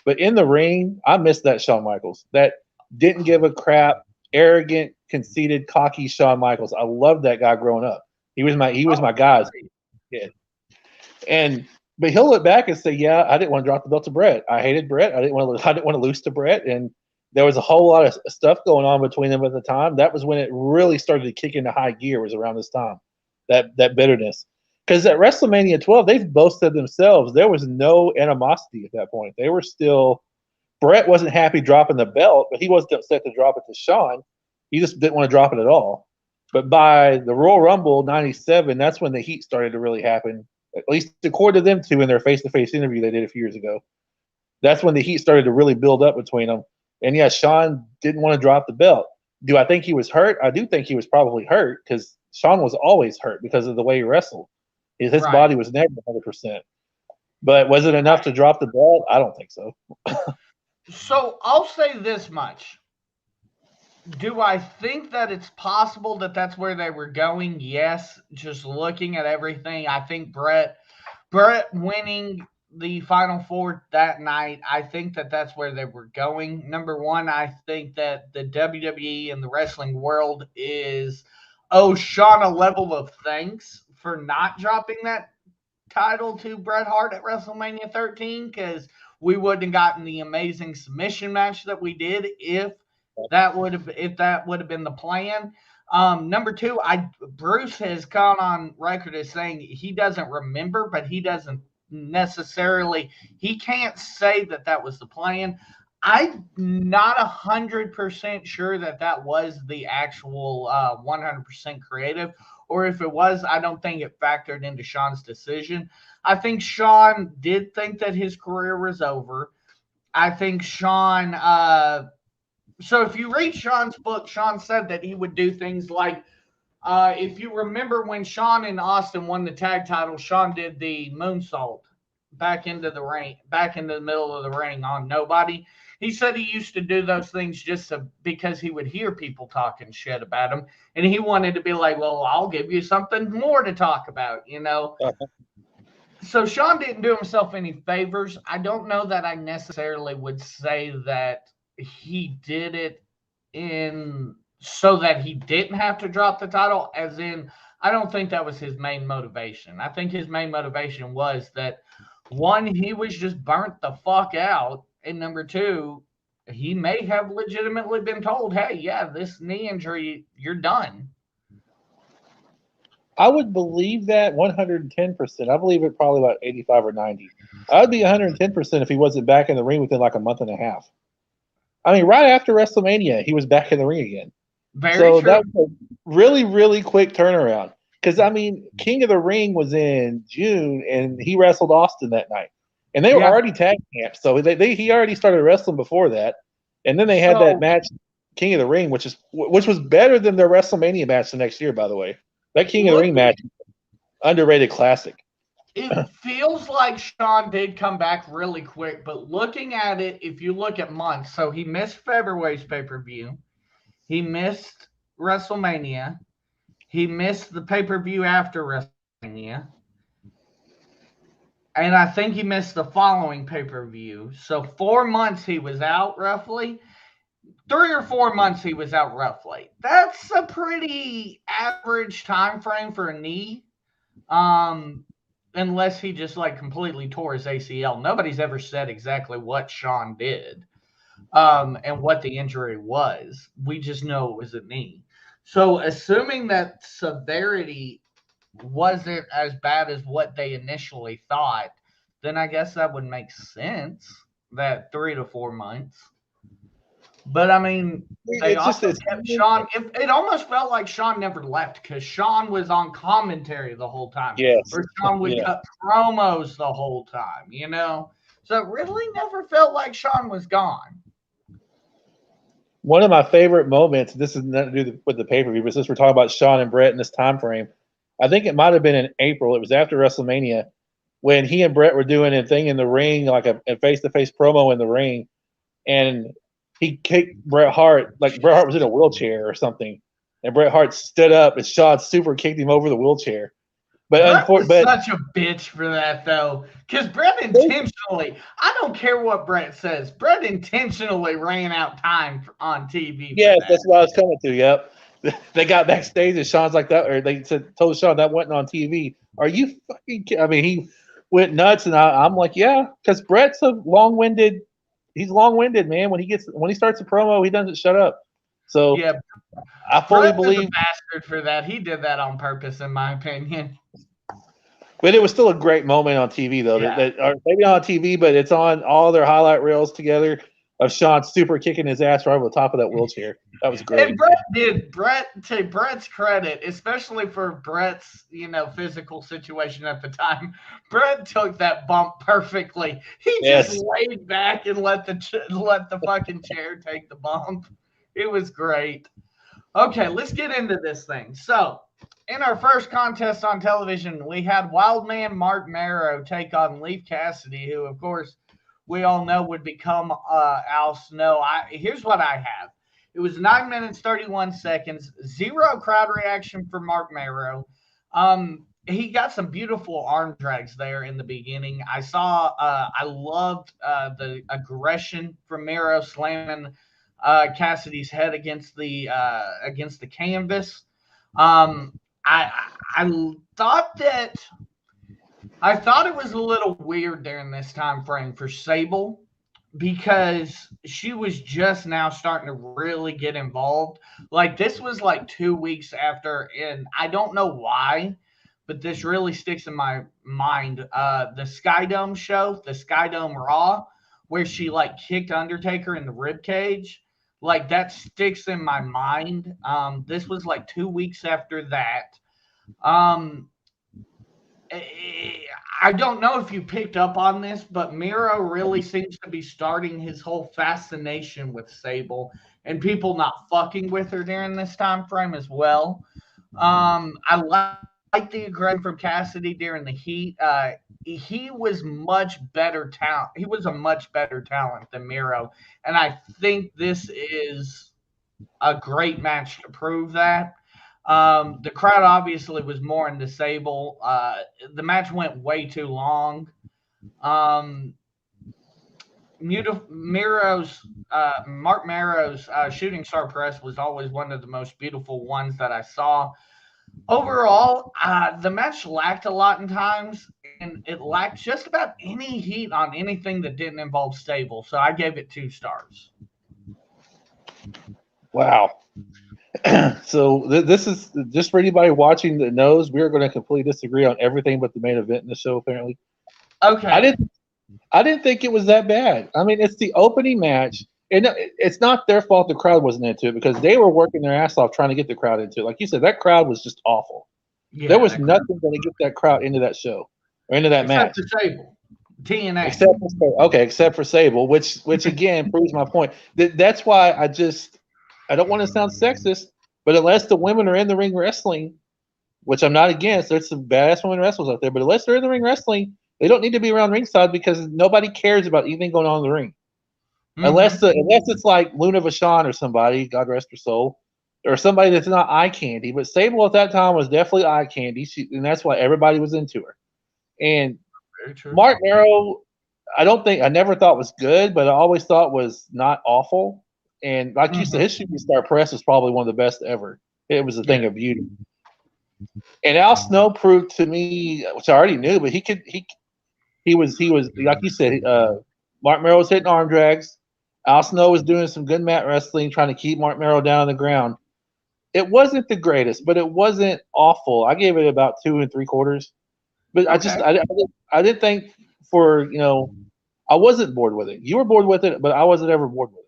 but in the ring, I miss that Shawn Michaels. That didn't give a crap, arrogant, conceited, cocky Shawn Michaels. I loved that guy growing up. He was my guy. But he'll look back and say, "Yeah, I didn't want to drop the belt to Bret. I hated Bret. I didn't want to lose to Bret." And there was a whole lot of stuff going on between them at the time. That was when it really started to kick into high gear. Was around this time, that bitterness. Because at WrestleMania 12, they've both said themselves there was no animosity at that point. They were still – Bret wasn't happy dropping the belt, but he wasn't upset to drop it to Shawn. He just didn't want to drop it at all. But by the Royal Rumble 97, that's when the heat started to really happen, at least according to them two in their face-to-face interview they did a few years ago. That's when the heat started to really build up between them. And, yeah, Shawn didn't want to drop the belt. Do I think he was hurt? I do think he was probably hurt because Shawn was always hurt because of the way he wrestled. His body was never 100%. But was it enough to drop the belt? I don't think so. So I'll say this much. Do I think that it's possible that that's where they were going? Yes. Just looking at everything, I think Bret winning the Final Four that night, I think that that's where they were going. #1, I think that the WWE and the wrestling world owes Shawn a level of thanks for not dropping that title to Bret Hart at WrestleMania 13 because we wouldn't have gotten the amazing submission match that we did if that would have been the plan. #2, Bruce has gone on record as saying he doesn't remember, but he doesn't necessarily, he can't say that was the plan. I'm not 100% sure that was the actual 100% creative, or if it was, I don't think it factored into Shawn's decision. I think Shawn did think that his career was over. I think Shawn, so if you read Shawn's book, Shawn said that he would do things like, if you remember when Shawn and Austin won the tag title, Shawn did the moonsault back into the middle of the ring on nobody. He said he used to do those things because he would hear people talking shit about him, and he wanted to be like, well, I'll give you something more to talk about, So Shawn didn't do himself any favors. I don't know that I necessarily would say that he did it so that he didn't have to drop the title, as in I don't think that was his main motivation. I think his main motivation was that, one, he was just burnt the fuck out, and number two, he may have legitimately been told, "Hey, yeah, this knee injury, you're done." I would believe that 110%. I believe it probably about 85 or 90. I would be 110% if he wasn't back in the ring within like a month and a half. I mean, right after WrestleMania, he was back in the ring again. Very So true. that was a really, really quick turnaround. Because, I mean, King of the Ring was in June, and he wrestled Austin that night. And they were Yeah. already tag champs. So he already started wrestling before that. And then they had So- that match, King of the Ring, which was better than their WrestleMania match the next year, by the way. That King of the Ring match, underrated classic. It feels like Shawn did come back really quick, but looking at it, if you look at months, so he missed February's pay-per-view. He missed WrestleMania. He missed the pay-per-view after WrestleMania. And I think he missed the following pay-per-view. So 4 months he was out roughly. 3 or 4 months he was out roughly. That's a pretty average time frame for a knee. Unless he just like completely tore his ACL. Nobody's ever said exactly what Shawn did. And what the injury was. We just know it was a knee. So assuming that severity wasn't as bad as what they initially thought, then I guess that would make sense that 3 to 4 months. But I mean, they also kept Shawn. It almost felt like Shawn never left because Shawn was on commentary the whole time. Yes. Or Shawn would cut promos the whole time, you know? So it really never felt like Shawn was gone. One of my favorite moments, this is nothing to do with the pay-per-view, but since we're talking about Shawn and Brett in this time frame, I think it might have been in April. It was after WrestleMania when he and Brett were doing a thing in the ring, like a face-to-face promo in the ring, and he kicked Bret Hart, like Bret Hart was in a wheelchair or something, and Bret Hart stood up and Shawn super kicked him over the wheelchair. Brett was such a bitch for that, though, because Brett intentionally, I don't care what Brett says, Brett intentionally ran out time on TV. Yes, that's what I was coming to, yep. They got backstage and Shawn's like that, or they told Shawn that wasn't on TV. Are you fucking kidding? I mean, he went nuts, and I'm like, yeah, because Brett's a long-winded. He's long-winded, man. When he starts a promo, he doesn't shut up. So yeah, I fully Brett believe was a bastard for that. He did that on purpose, in my opinion. But it was still a great moment on TV, though. Yeah. Or maybe not on TV, but it's on all their highlight reels together of Shawn super kicking his ass right over the top of that wheelchair. That was great. And to Brett's credit, especially for Brett's, physical situation at the time, Brett took that bump perfectly. He just laid back and let the fucking chair take the bump. It was great. Okay, let's get into this thing. So, in our first contest on television, we had Wildman Mark Marrow take on Leif Cassidy, who, of course, we all know would become Al Snow. Here's what I have. It was 9 minutes, 31 seconds, 0 crowd reaction for Mark Marrow. He got some beautiful arm drags there in the beginning. I loved the aggression from Marrow slamming Cassidy's head against the canvas. I thought it was a little weird during this time frame for Sable because she was just now starting to really get involved. Like this was like 2 weeks after, and I don't know why, but this really sticks in my mind. The Skydome show, the Skydome Raw, where she like kicked Undertaker in the rib cage. Like that sticks in my mind. This was like 2 weeks after that. I don't know if you picked up on this, but Miro really seems to be starting his whole fascination with Sable and people not fucking with her during this time frame as well. I like the aggression from Cassidy during the heat. He was much better talent. He was a much better talent than Miro, and I think this is a great match to prove that. The crowd obviously was more into Sable. The match went way too long. Mark Marrow's shooting star press was always one of the most beautiful ones that I saw. Overall, the match lacked a lot in times, and it lacked just about any heat on anything that didn't involve stable. So I gave it 2 stars. Wow. So this is just for anybody watching that knows we are going to completely disagree on everything but the main event in the show. Apparently, Okay. I didn't think it was that bad. I mean, it's the opening match, and it's not their fault the crowd wasn't into it because they were working their ass off trying to get the crowd into it. Like you said, that crowd was just awful. Yeah, There was nothing going to get that crowd into that show or into that match. Except for Sable. TNA. Except for Sable, which again proves my point. That's why I don't want to sound sexist, but unless the women are in the ring wrestling, which I'm not against, there's some badass women wrestlers out there, but unless they're in the ring wrestling, they don't need to be around ringside because nobody cares about anything going on in the ring. Mm-hmm. Unless it's like Luna Vachon or somebody, God rest her soul, or somebody that's not eye candy. But Sable at that time was definitely eye candy, and that's why everybody was into her. And Mark Merrow, I never thought was good, but I always thought was not awful. And like you said, his shooting star press was probably one of the best ever. It was a thing of beauty. And Al Snow proved to me, which I already knew, but he was like you said, Mark Merrow was hitting arm drags. Al Snow was doing some good mat wrestling, trying to keep Mark Merrow down on the ground. It wasn't the greatest, but it wasn't awful. I gave it about 2 3/4. But I didn't think I wasn't bored with it. You were bored with it, but I wasn't ever bored with it.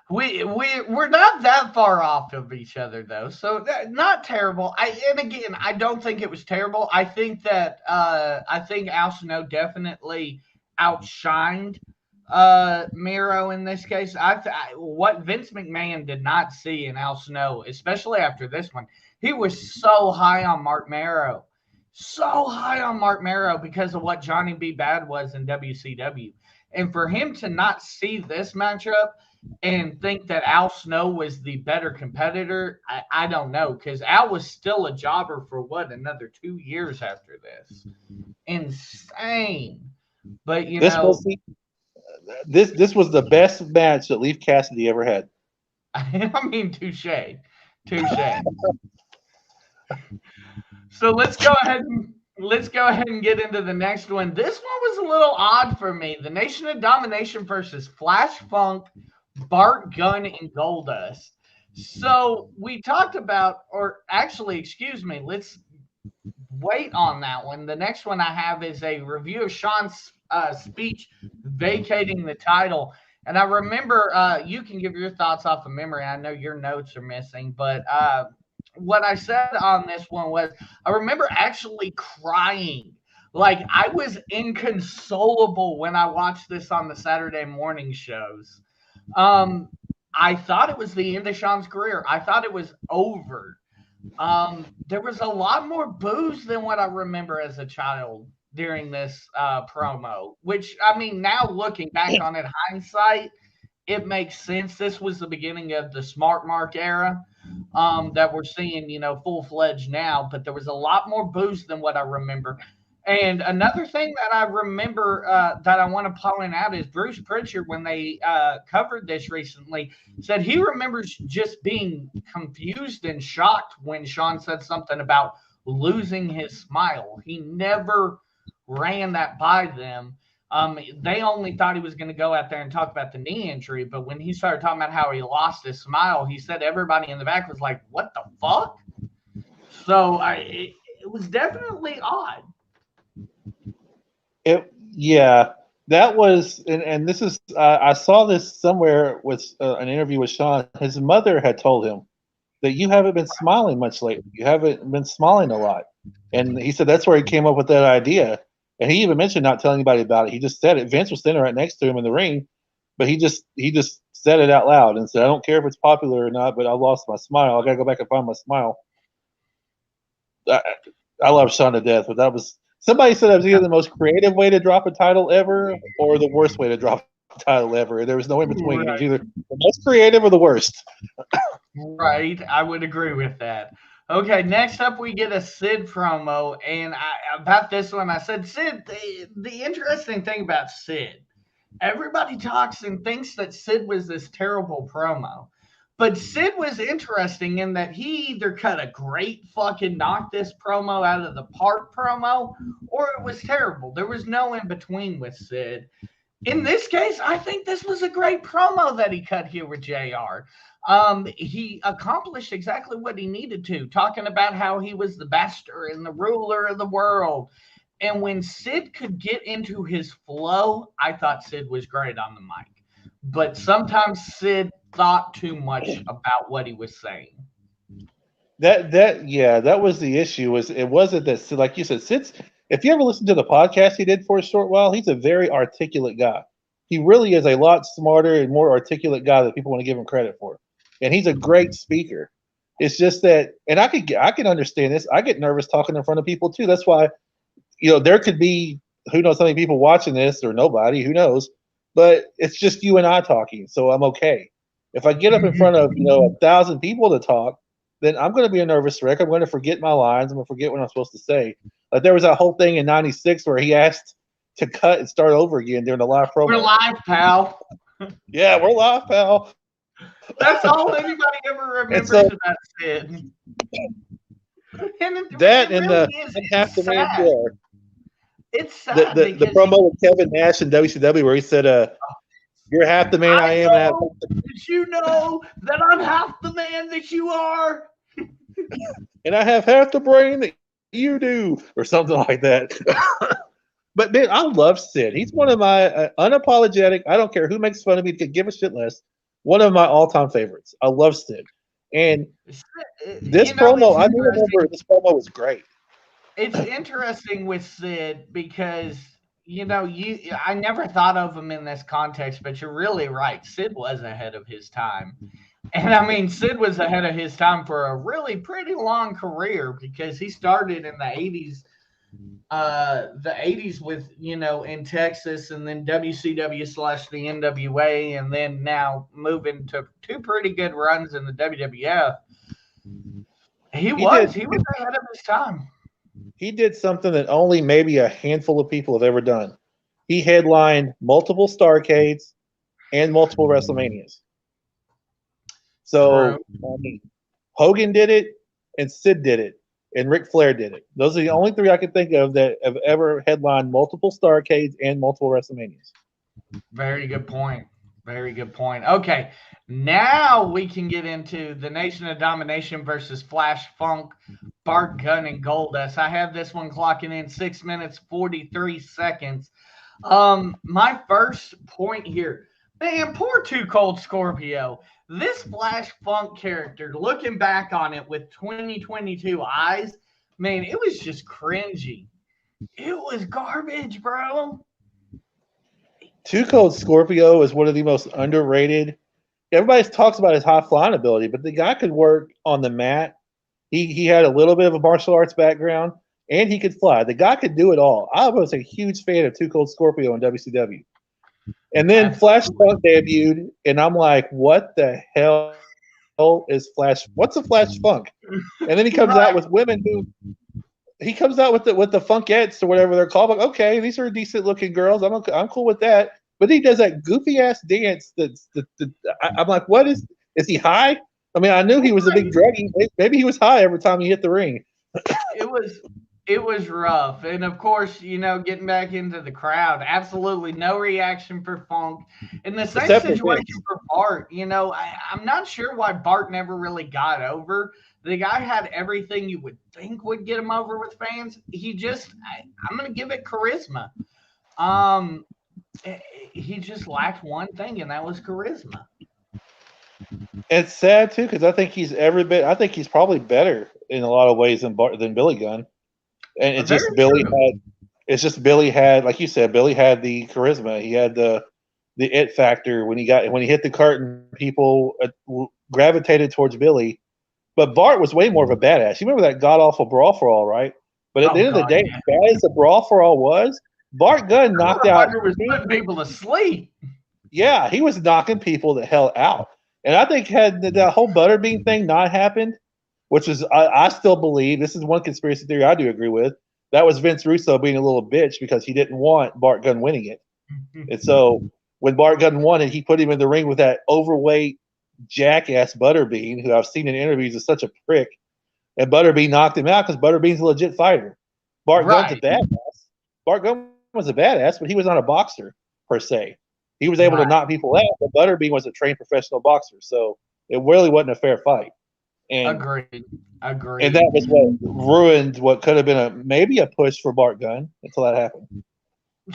We're not that far off of each other though, so not terrible. I don't think it was terrible. I think that Al Snow definitely outshined Miro in this case. What Vince McMahon did not see in Al Snow, especially after this one, he was so high on Mark Miro. So high on Mark Merrow because of what Johnny B. Bad was in WCW. And for him to not see this matchup and think that Al Snow was the better competitor, I don't know. Because Al was still a jobber for another 2 years after this. Insane. But, this was the best match that Leif Cassidy ever had. I mean, touche. So let's go ahead and get into the next one. This one was a little odd for me. The Nation of Domination versus Flash Funk, Bart Gunn, and Goldust. So we talked about, let's wait on that one. The next one I have is a review of Shawn's speech vacating the title. And I remember, you can give your thoughts off of memory. I know your notes are missing, but what I said on this one was I remember actually crying. Like I was inconsolable when I watched this on the Saturday morning shows. I thought it was the end of Shawn's career. I thought it was over. There was a lot more boos than what I remember as a child during this promo, which I mean, now looking back on it, hindsight, it makes sense. This was the beginning of the Smart Mark era. That we're seeing, full-fledged now, but there was a lot more boos than what I remember. And another thing that I remember that I want to point out is Bruce Pritchard, when they covered this recently, said he remembers just being confused and shocked when Shawn said something about losing his smile. He never ran that by them. They only thought he was going to go out there and talk about the knee injury, but when he started talking about how he lost his smile, he said everybody in the back was like, "What the fuck?" So it was definitely odd. That was, and this is, I saw this somewhere with an interview with Shawn. His mother had told him that you haven't been smiling much lately. You haven't been smiling a lot, and he said that's where he came up with that idea. And he even mentioned not telling anybody about it. He just said it. Vince was standing right next to him in the ring, but he just said it out loud and said, "I don't care if it's popular or not, but I lost my smile. I got to go back and find my smile." I love Shawn to death, but that was somebody said that was either the most creative way to drop a title ever or the worst way to drop a title ever. There was no in between. Right. It was either the most creative or the worst. Right, I would agree with that. Okay, next up we get a Sid promo, and about this one I said, Sid, the interesting thing about Sid, everybody talks and thinks that Sid was this terrible promo, But Sid was interesting in that he either cut a great fucking knock this promo out of the park promo, or it was terrible. There was no in between with Sid. In this case, I think this was a great promo that he cut here with JR. He accomplished exactly what he needed to, talking about how he was the master and the ruler of the world. And when Sid could get into his flow, I thought Sid was great on the mic. But sometimes Sid thought too much about what he was saying. That was the issue. It wasn't that, like you said, Sid's. If you ever listen to the podcast he did for a short while, he's a very articulate guy. He really is a lot smarter and more articulate guy that people want to give him credit for. And he's a great speaker. It's just that, and I can understand this. I get nervous talking in front of people too. That's why, there could be, who knows how many people watching this, or nobody, who knows. But it's just you and I talking, so I'm okay. If I get up in front of 1,000 people to talk, then I'm going to be a nervous wreck. I'm going to forget my lines. I'm going to forget what I'm supposed to say. Like there was that whole thing in '96 where he asked to cut and start over again during the live promo. We're live, pal. Yeah, we're live, pal. That's all anybody ever remembers about Sid. And half the man you are. It's sad. The promo with Kevin Nash in WCW where he said, "You're half the man I am." Did you know that I'm half the man that you are? And I have half the brain that you do, or something like that. But man, I love Sid. He's one of my unapologetic. I don't care who makes fun of me. Could give a shit less. One of my all-time favorites. I love Sid. And this promo, I do remember this promo was great. It's interesting with Sid because I never thought of him in this context, but you're really right. Sid was ahead of his time. And I mean, Sid was ahead of his time for a really pretty long career because he started in the 80s. The 80s with, in Texas, and then WCW / the NWA, and then now moving to two pretty good runs in the WWF. He was ahead of his time. He did something that only maybe a handful of people have ever done. He headlined multiple Starrcades and multiple WrestleManias. So Hogan did it, and Sid did it, and Ric Flair did it. Those are the only three I can think of that have ever headlined multiple Starrcades and multiple WrestleManias. Very good point. Very good point. Okay, now we can get into the Nation of Domination versus Flash Funk, Bart Gunn, and Goldust. I have this one clocking in 6 minutes, 43 seconds. My first point here, man, poor Too Cold Scorpio. This Flash Funk character, looking back on it with 2022 eyes, man, it was just cringy. It was garbage, bro. Too Cold Scorpio is one of the most underrated. Everybody talks about his high flying ability, but the guy could work on the mat. He had a little bit of a martial arts background, and he could fly. The guy could do it all. I was a huge fan of Too Cold Scorpio in WCW. And then Flash Funk debuted, and I'm like, what the hell is Flash? What's a Flash Funk? And then he comes out with women who he comes out with the Funkettes or whatever they're called. Like, okay, these are decent looking girls. I'm cool with that. But he does that goofy ass dance. I'm like, what is he high? I mean, I knew he was a big druggie. Maybe he was high every time he hit the ring. It was rough. And of course, getting back into the crowd, absolutely no reaction for Funk. And the same situation for Bart. I'm not sure why Bart never really got over. The guy had everything you would think would get him over with fans. He just, I'm going to give it charisma. He just lacked one thing, and that was charisma. It's sad too, because I think he's probably better in a lot of ways than Billy Gunn. And it's just Billy had, like you said, Billy had the charisma. He had the it factor when he hit the curtain. People gravitated towards Billy, but Bart was way more of a badass. You remember that god awful brawl for all, right? But at the end of the day, as bad as the brawl for all was, Bart Gunn knocked out. Was putting people to sleep. Yeah, he was knocking people the hell out. And I think had the whole Butterbean thing not happened, which is I still believe, this is one conspiracy theory I do agree with, that was Vince Russo being a little bitch because he didn't want Bart Gunn winning it. And so when Bart Gunn won it, he put him in the ring with that overweight jackass Butterbean, who I've seen in interviews is such a prick, and Butterbean knocked him out because Butterbean's a legit fighter. Bart Gunn's a badass. Bart Gunn was a badass, but he was not a boxer per se. He was able to knock people out, but Butterbean was a trained professional boxer, so it really wasn't a fair fight. And Agreed. And that was what ruined what could have been maybe a push for Bart Gunn until that happened.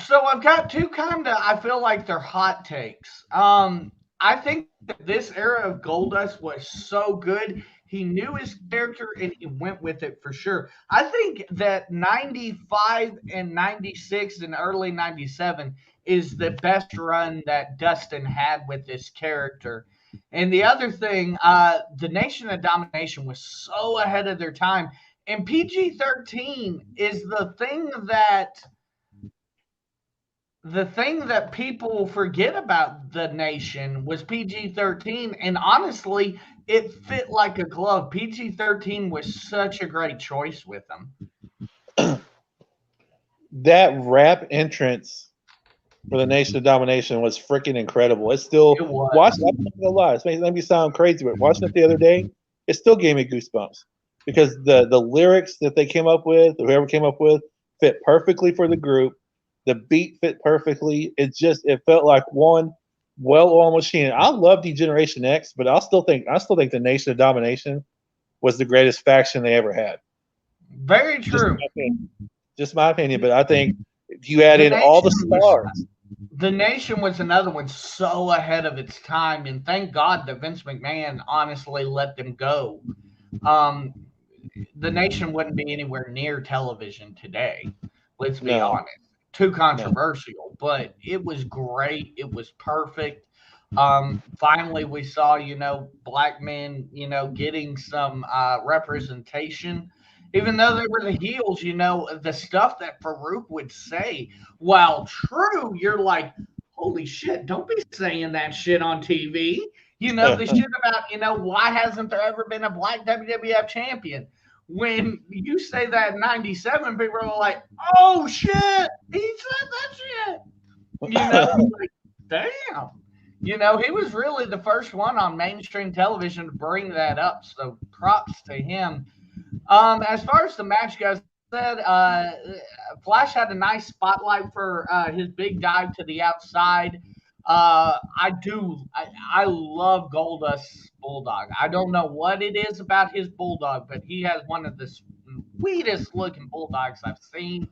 So I've got two I feel like they're hot takes. I think that this era of Goldust was so good. He knew his character and he went with it for sure. I think that 95 and 96 and early 97 is the best run that Dustin had with this character. And the other thing, the Nation of Domination was so ahead of their time. And PG-13 is the thing that people forget about the Nation was PG-13. And honestly, it fit like a glove. PG-13 was such a great choice with them. That rap entrance for the Nation of Domination was freaking incredible. It's still watching. I'm not gonna lie. It's making me sound crazy, but watching it the other day, it still gave me goosebumps because the lyrics that they came up with, whoever came up with, fit perfectly for the group. The beat fit perfectly. It felt like one well-oiled machine. I love Degeneration X, but I still think the Nation of Domination was the greatest faction they ever had. Very true. Just my opinion, but I think if you add in all the stars. The Nation was another one so ahead of its time, and thank God that Vince McMahon honestly let them go. The Nation wouldn't be anywhere near television today. Let's be honest. Too controversial, but it was great. It was perfect. Finally, we saw, black men, getting some representation. Even though they were the heels, the stuff that Farouk would say, while true, you're like, holy shit, don't be saying that shit on TV. The shit about, why hasn't there ever been a black WWF champion? When you say that in 97, people are like, oh shit, he said that shit. Like, damn. He was really the first one on mainstream television to bring that up. So props to him. As far as the match goes, Flash had a nice spotlight for his big dive to the outside. I love Goldust's bulldog. I don't know what it is about his bulldog, but he has one of the sweetest looking bulldogs I've seen.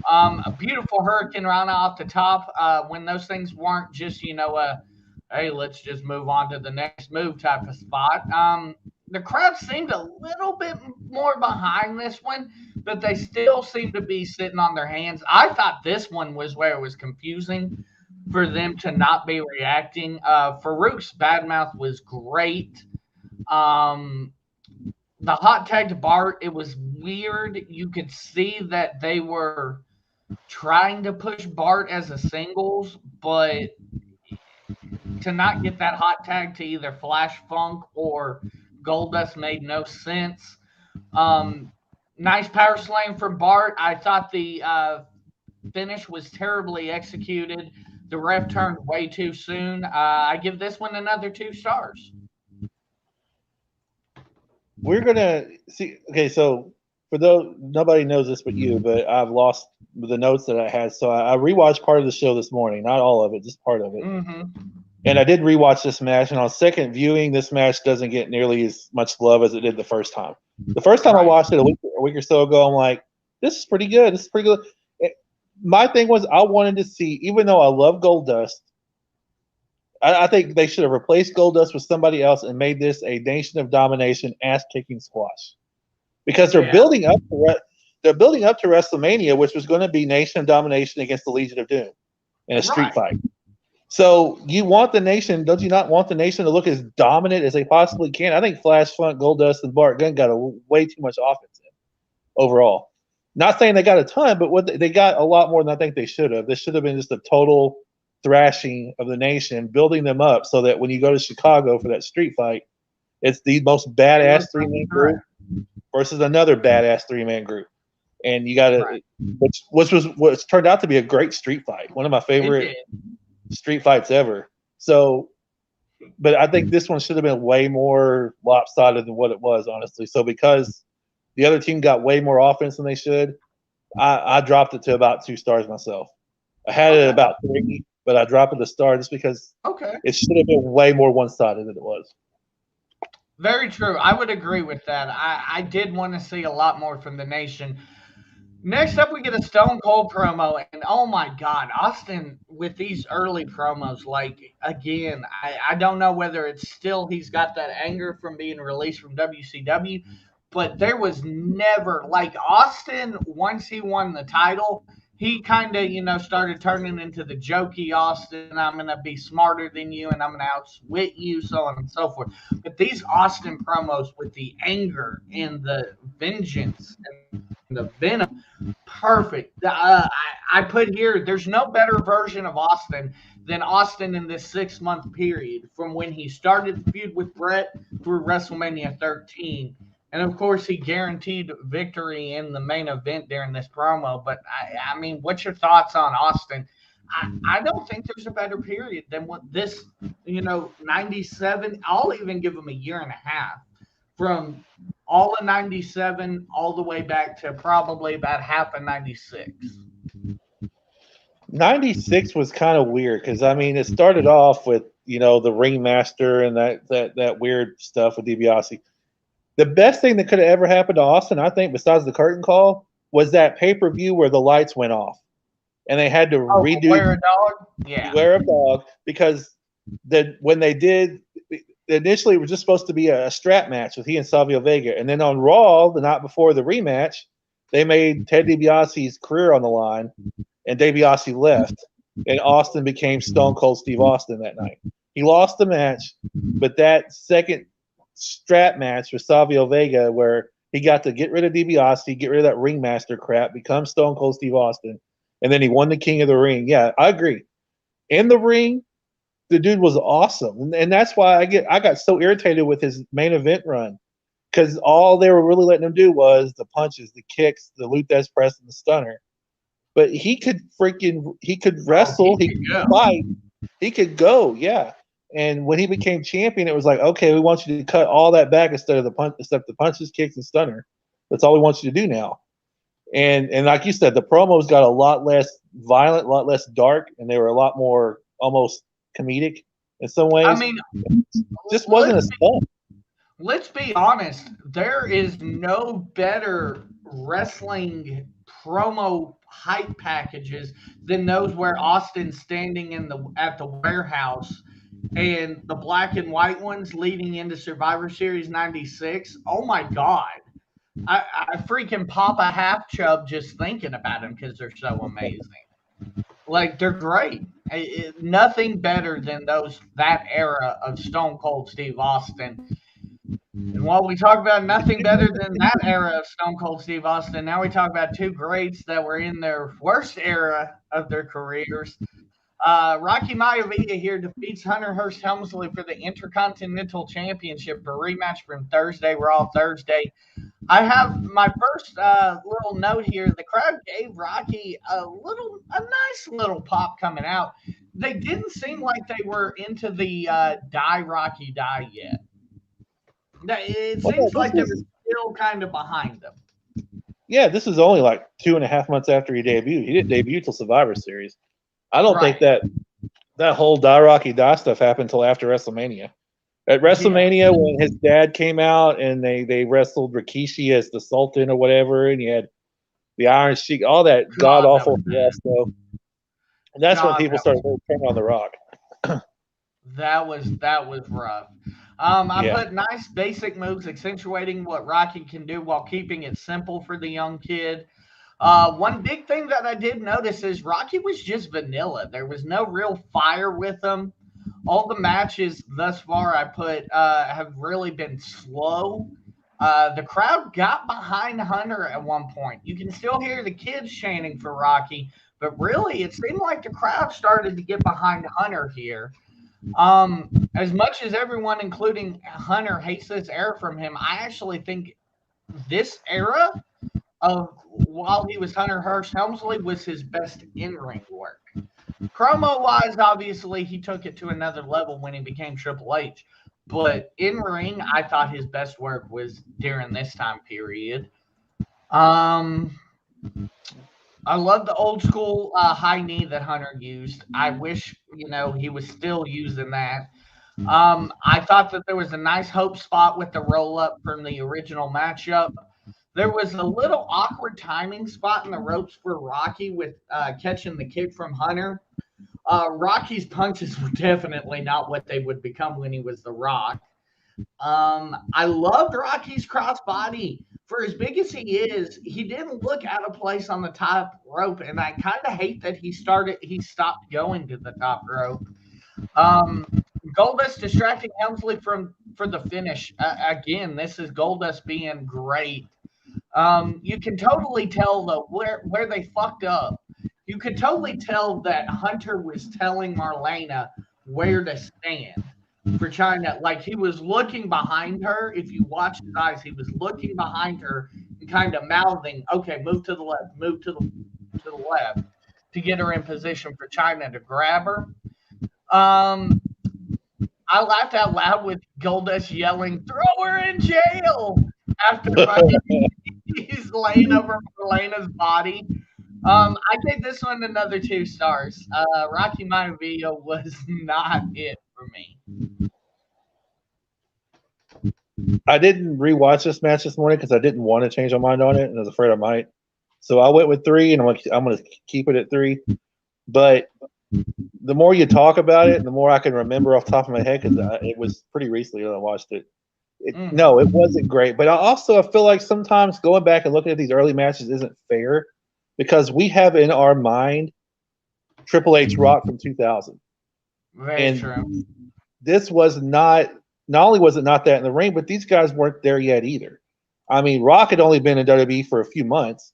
A beautiful hurricane run off the top when those things weren't just, hey, let's just move on to the next move type of spot. The crowd seemed a little bit more behind this one, but they still seem to be sitting on their hands. I thought this one was where it was confusing for them to not be reacting. Farouk's badmouth was great. The hot tag to Bart, it was weird. You could see that they were trying to push Bart as a singles, but to not get that hot tag to either Flash Funk or Goldust made no sense. Nice power slam from Bart. I thought the finish was terribly executed. The ref turned way too soon. I give this one another 2 stars. We're gonna see. Okay, so for those, nobody knows this but you, but I've lost the notes that I had, so I rewatched part of the show this morning, not all of it, just part of it. Mm-hmm. And I did rewatch this match, and on second viewing, this match doesn't get nearly as much love as it did the first time. The first time I watched it a week or so ago, I'm like, this is pretty good. This is pretty good. My thing was I wanted to see, even though I love Goldust, I think they should have replaced Goldust with somebody else and made this a Nation of Domination ass-kicking squash, because they're building up to WrestleMania, which was going to be Nation of Domination against the Legion of Doom in a street fight. So you want the Nation, don't you not want the Nation to look as dominant as they possibly can? I think Flash Funk, Goldust, and Bart Gunn got way too much offense in overall. Not saying they got a ton, but they got a lot more than I think they should have. This should have been just a total thrashing of the Nation, building them up so that when you go to Chicago for that street fight, it's the most badass 3-man group versus another badass 3-man group. And you got to, which turned out to be a great street fight. One of my favorite street fights ever. So but I think this one should have been way more lopsided than what it was, honestly. So because the other team got way more offense than they should, I dropped it to about 2 stars myself. I had it at about 3, but I dropped it a star just because it should have been way more one-sided than it was. Very true. I would agree with that. I did want to see a lot more from the Nation. Next up, we get a Stone Cold promo, and oh my God, Austin with these early promos, like, again, I don't know whether it's still he's got that anger from being released from WCW, but there was never, like, Austin, once he won the title, he kind of, started turning into the jokey Austin. I'm going to be smarter than you, and I'm going to outwit you, so on and so forth. But these Austin promos with the anger and the vengeance and the venom, perfect. I put here, there's no better version of Austin than Austin in this 6-month period from when he started the feud with Brett through WrestleMania 13. And of course, he guaranteed victory in the main event during this promo. But I mean, what's your thoughts on Austin? I don't think there's a better period than what this, 97. I'll even give him a year and a half from all of 97 all the way back to probably about half of 96. 96 was kind of weird because, I mean, it started off with, the ringmaster and that weird stuff with DiBiase. The best thing that could have ever happened to Austin, I think, besides the curtain call, was that pay-per-view where the lights went off. And they had to redo Wear a Dog? Yeah. Wear a Dog, because when they did, initially it was just supposed to be a strap match with he and Savio Vega. And then on Raw, the night before the rematch, they made Ted DiBiase's career on the line, and DiBiase left. And Austin became Stone Cold Steve Austin that night. He lost the match, but that second strap match with Savio Vega, where he got to get rid of DiBiase, get rid of that ringmaster crap, become Stone Cold Steve Austin, and then he won the King of the Ring. Yeah, I agree. In the ring, the dude was awesome, and that's why I got so irritated with his main event run, because all they were really letting him do was the punches, the kicks, the Luthez press, and the stunner. But he could wrestle, he could fight, he could go, yeah. And when he became champion, it was like, okay, we want you to cut all that back except the punches, kicks, and stunner. That's all we want you to do now. And like you said, the promos got a lot less violent, a lot less dark, and they were a lot more almost comedic in some ways. I mean, just wasn't as fun. Let's be honest. There is no better wrestling promo hype packages than those where Austin's standing at the warehouse and the black and white ones leading into Survivor Series 96. Oh my God. I freaking pop a half chub just thinking about them because they're so amazing. Like, they're great. Nothing better than that era of Stone Cold Steve Austin. And while we talk about nothing better than that era of Stone Cold Steve Austin, now we talk about two greats that were in their worst era of their careers. Rocky Maivia here defeats Hunter Hearst Helmsley for the Intercontinental Championship, a rematch from Thursday, Raw Thursday. I have my first little note here. The crowd gave Rocky a nice little pop coming out. They didn't seem like they were into the die Rocky die yet. It seems like they were still kind of behind them. Yeah, this is only like 2.5 months after he debuted. He didn't debut till Survivor Series. I don't think that whole die Rocky die stuff happened until after WrestleMania. At WrestleMania, when his dad came out and they wrestled Rikishi as the Sultan or whatever, and you had the Iron Sheik, all that god awful stuff. And that's when people started turning on The Rock. That was rough. I put nice basic moves accentuating what Rocky can do while keeping it simple for the young kid. One big thing that I did notice is Rocky was just vanilla. There was no real fire with him. All the matches thus far I put have really been slow. The crowd got behind Hunter at one point. You can still hear the kids chanting for Rocky, but really it seemed like the crowd started to get behind Hunter here. As much as everyone, including Hunter, hates this era from him, I actually think this era of while he was Hunter Hearst Helmsley was his best in-ring work. Promo-wise, obviously, he took it to another level when he became Triple H. But in ring, I thought his best work was during this time period. I love the old school high knee that Hunter used. I wish, he was still using that. I thought that there was a nice hope spot with the roll up from the original matchup. There was a little awkward timing spot in the ropes for Rocky with catching the kick from Hunter. Rocky's punches were definitely not what they would become when he was The Rock. I loved Rocky's crossbody. For as big as he is, he didn't look out of place on the top rope, and I kind of hate that he stopped going to the top rope. Goldust distracting Helmsley for the finish. Again, this is Goldust being great. You can totally tell though where they fucked up. You could totally tell that Hunter was telling Marlena where to stand for China. Like he was looking behind her. If you watch his eyes, he was looking behind her and kind of mouthing, "Okay, move to the left, move to the left," to get her in position for China to grab her. I laughed out loud with Goldust yelling, "Throw her in jail!" after he's laying over Marlena's body. I gave this one another 2 stars. Rocky Maivia was not it for me. I didn't rewatch this match this morning because I didn't want to change my mind on it, and I was afraid I might. So I went with 3, and I'm going to keep it at 3. But the more you talk about it, the more I can remember off the top of my head because it was pretty recently when I watched it. No, it wasn't great. But I feel like sometimes going back and looking at these early matches isn't fair because we have in our mind Triple H Rock from 2000. Very true. This was not only was it not that in the ring, but these guys weren't there yet either. I mean, Rock had only been in WWE for a few months.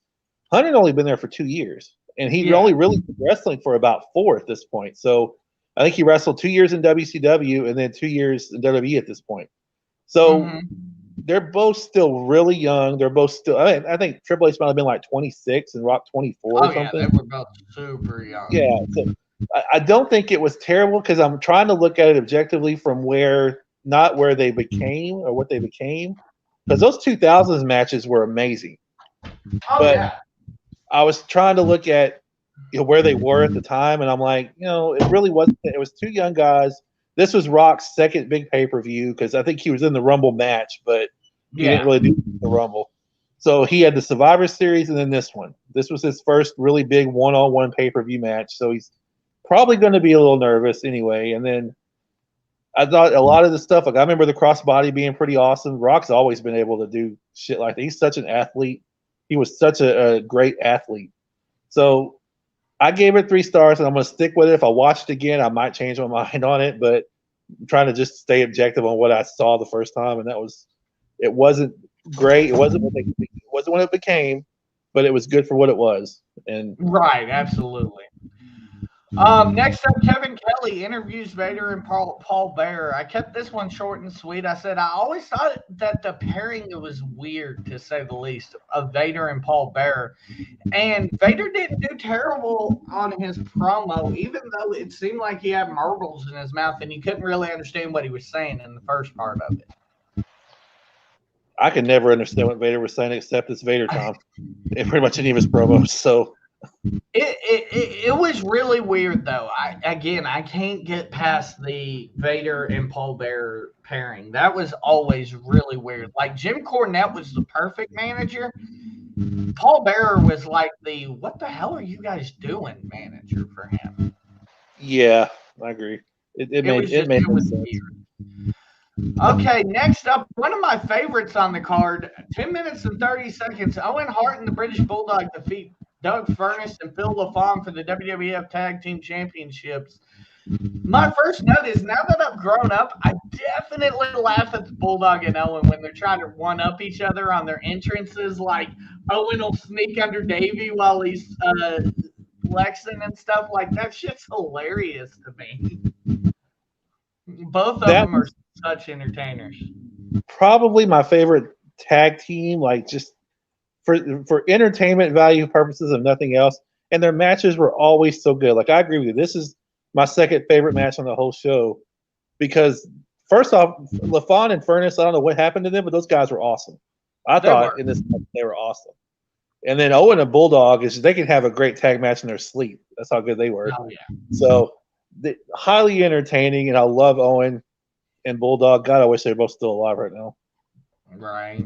Hunter had only been there for 2 years. And he only really been wrestling for about 4 at this point. So I think he wrestled 2 years in WCW and then 2 years in WWE at this point. So they're both still really young. They're both still. I think Triple H might have been like 26 and Rock 24 or something. Yeah, they were both super young. Yeah, so I don't think it was terrible because I'm trying to look at it objectively from not where they became or what they became, because those 2000s matches were amazing. But I was trying to look at where they were at the time, and I'm like, it really wasn't. It was 2 young guys. This was Rock's second big pay-per-view because I think he was in the Rumble match, but he didn't really do the Rumble. So he had the Survivor Series and then this one. This was his first really big one-on-one pay-per-view match, so he's probably going to be a little nervous anyway. And then I thought a lot of the stuff, like I remember the crossbody being pretty awesome. Rock's always been able to do shit like that. He's such an athlete. He was such a great athlete. So I gave it 3 stars, and I'm going to stick with it. If I watched it again, I might change my mind on it, but I'm trying to just stay objective on what I saw the first time, and it wasn't great. It wasn't what it became, but it was good for what it was. And right, absolutely. Next up, Kevin Kelly interviews Vader and Paul Bearer. I kept this one short and sweet. I said I always thought that the pairing was weird, to say the least, of Vader and Paul Bearer. And Vader didn't do terrible on his promo, even though it seemed like he had marbles in his mouth and you couldn't really understand what he was saying in the first part of it. I could never understand what Vader was saying except it's Vader time in pretty much any of his promos. So it was really weird though. I can't get past the Vader and Paul Bearer pairing. That was always really weird. Like Jim Cornette was the perfect manager. Paul Bearer was like the "what the hell are you guys doing" manager for him. Yeah, I agree. It made sense. Weird. Okay, next up, one of my favorites on the card, 10 minutes and 30 seconds. Owen Hart and the British Bulldog defeat Doug Furnas and Phil LaFawn for the WWF Tag Team Championships. My first note is, now that I've grown up, I definitely laugh at the Bulldog and Owen when they're trying to one-up each other on their entrances. Like, Owen will sneak under Davey while he's flexing and stuff. Like, that shit's hilarious to me. Both of them are such entertainers. Probably my favorite tag team, like just for entertainment value purposes, if nothing else. and their matches were always so good. Like I agree with you. This is my second favorite match on the whole show because first off, LaFon and Furnace, I don't know what happened to them, but those guys were awesome. I thought in this match they were awesome. And then Owen and Bulldog they can have a great tag match in their sleep. That's how good they were. Oh, yeah. So highly entertaining, and I love Owen and Bulldog. God, I wish they were both still alive right now. Right,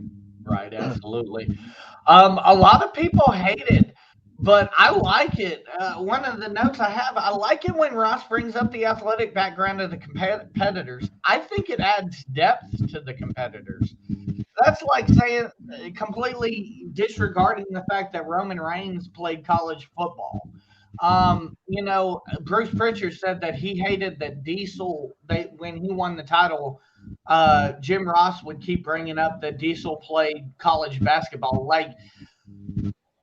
absolutely. A lot of people hate it, but I like it. One of the notes I have, I like it when Ross brings up the athletic background of the competitors. I think it adds depth to the competitors. That's like saying completely disregarding the fact that Roman Reigns played college football. Bruce Pritchard said that he hated that Diesel, when he won the title, Jim Ross would keep bringing up that Diesel played college basketball. Like,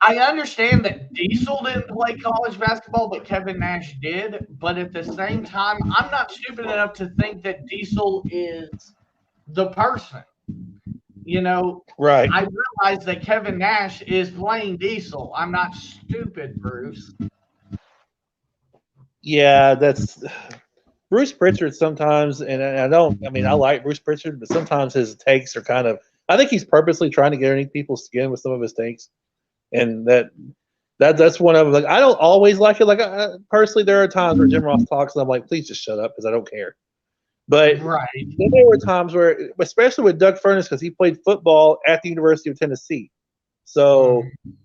I understand that Diesel didn't play college basketball, but Kevin Nash did. But at the same time, I'm not stupid enough to think that Diesel is the person. Right. I realize that Kevin Nash is playing Diesel. I'm not stupid, Bruce. Yeah, that's Bruce Pritchard sometimes, and I like Bruce Pritchard, but sometimes his takes are kind of, I think he's purposely trying to get underneath people's skin with some of his takes. And that's one of them. Like, I don't always like it. Like, personally, there are times where Jim Ross talks and I'm like, please just shut up because I don't care. But then there were times where, especially with Doug Furnace, because he played football at the University of Tennessee. So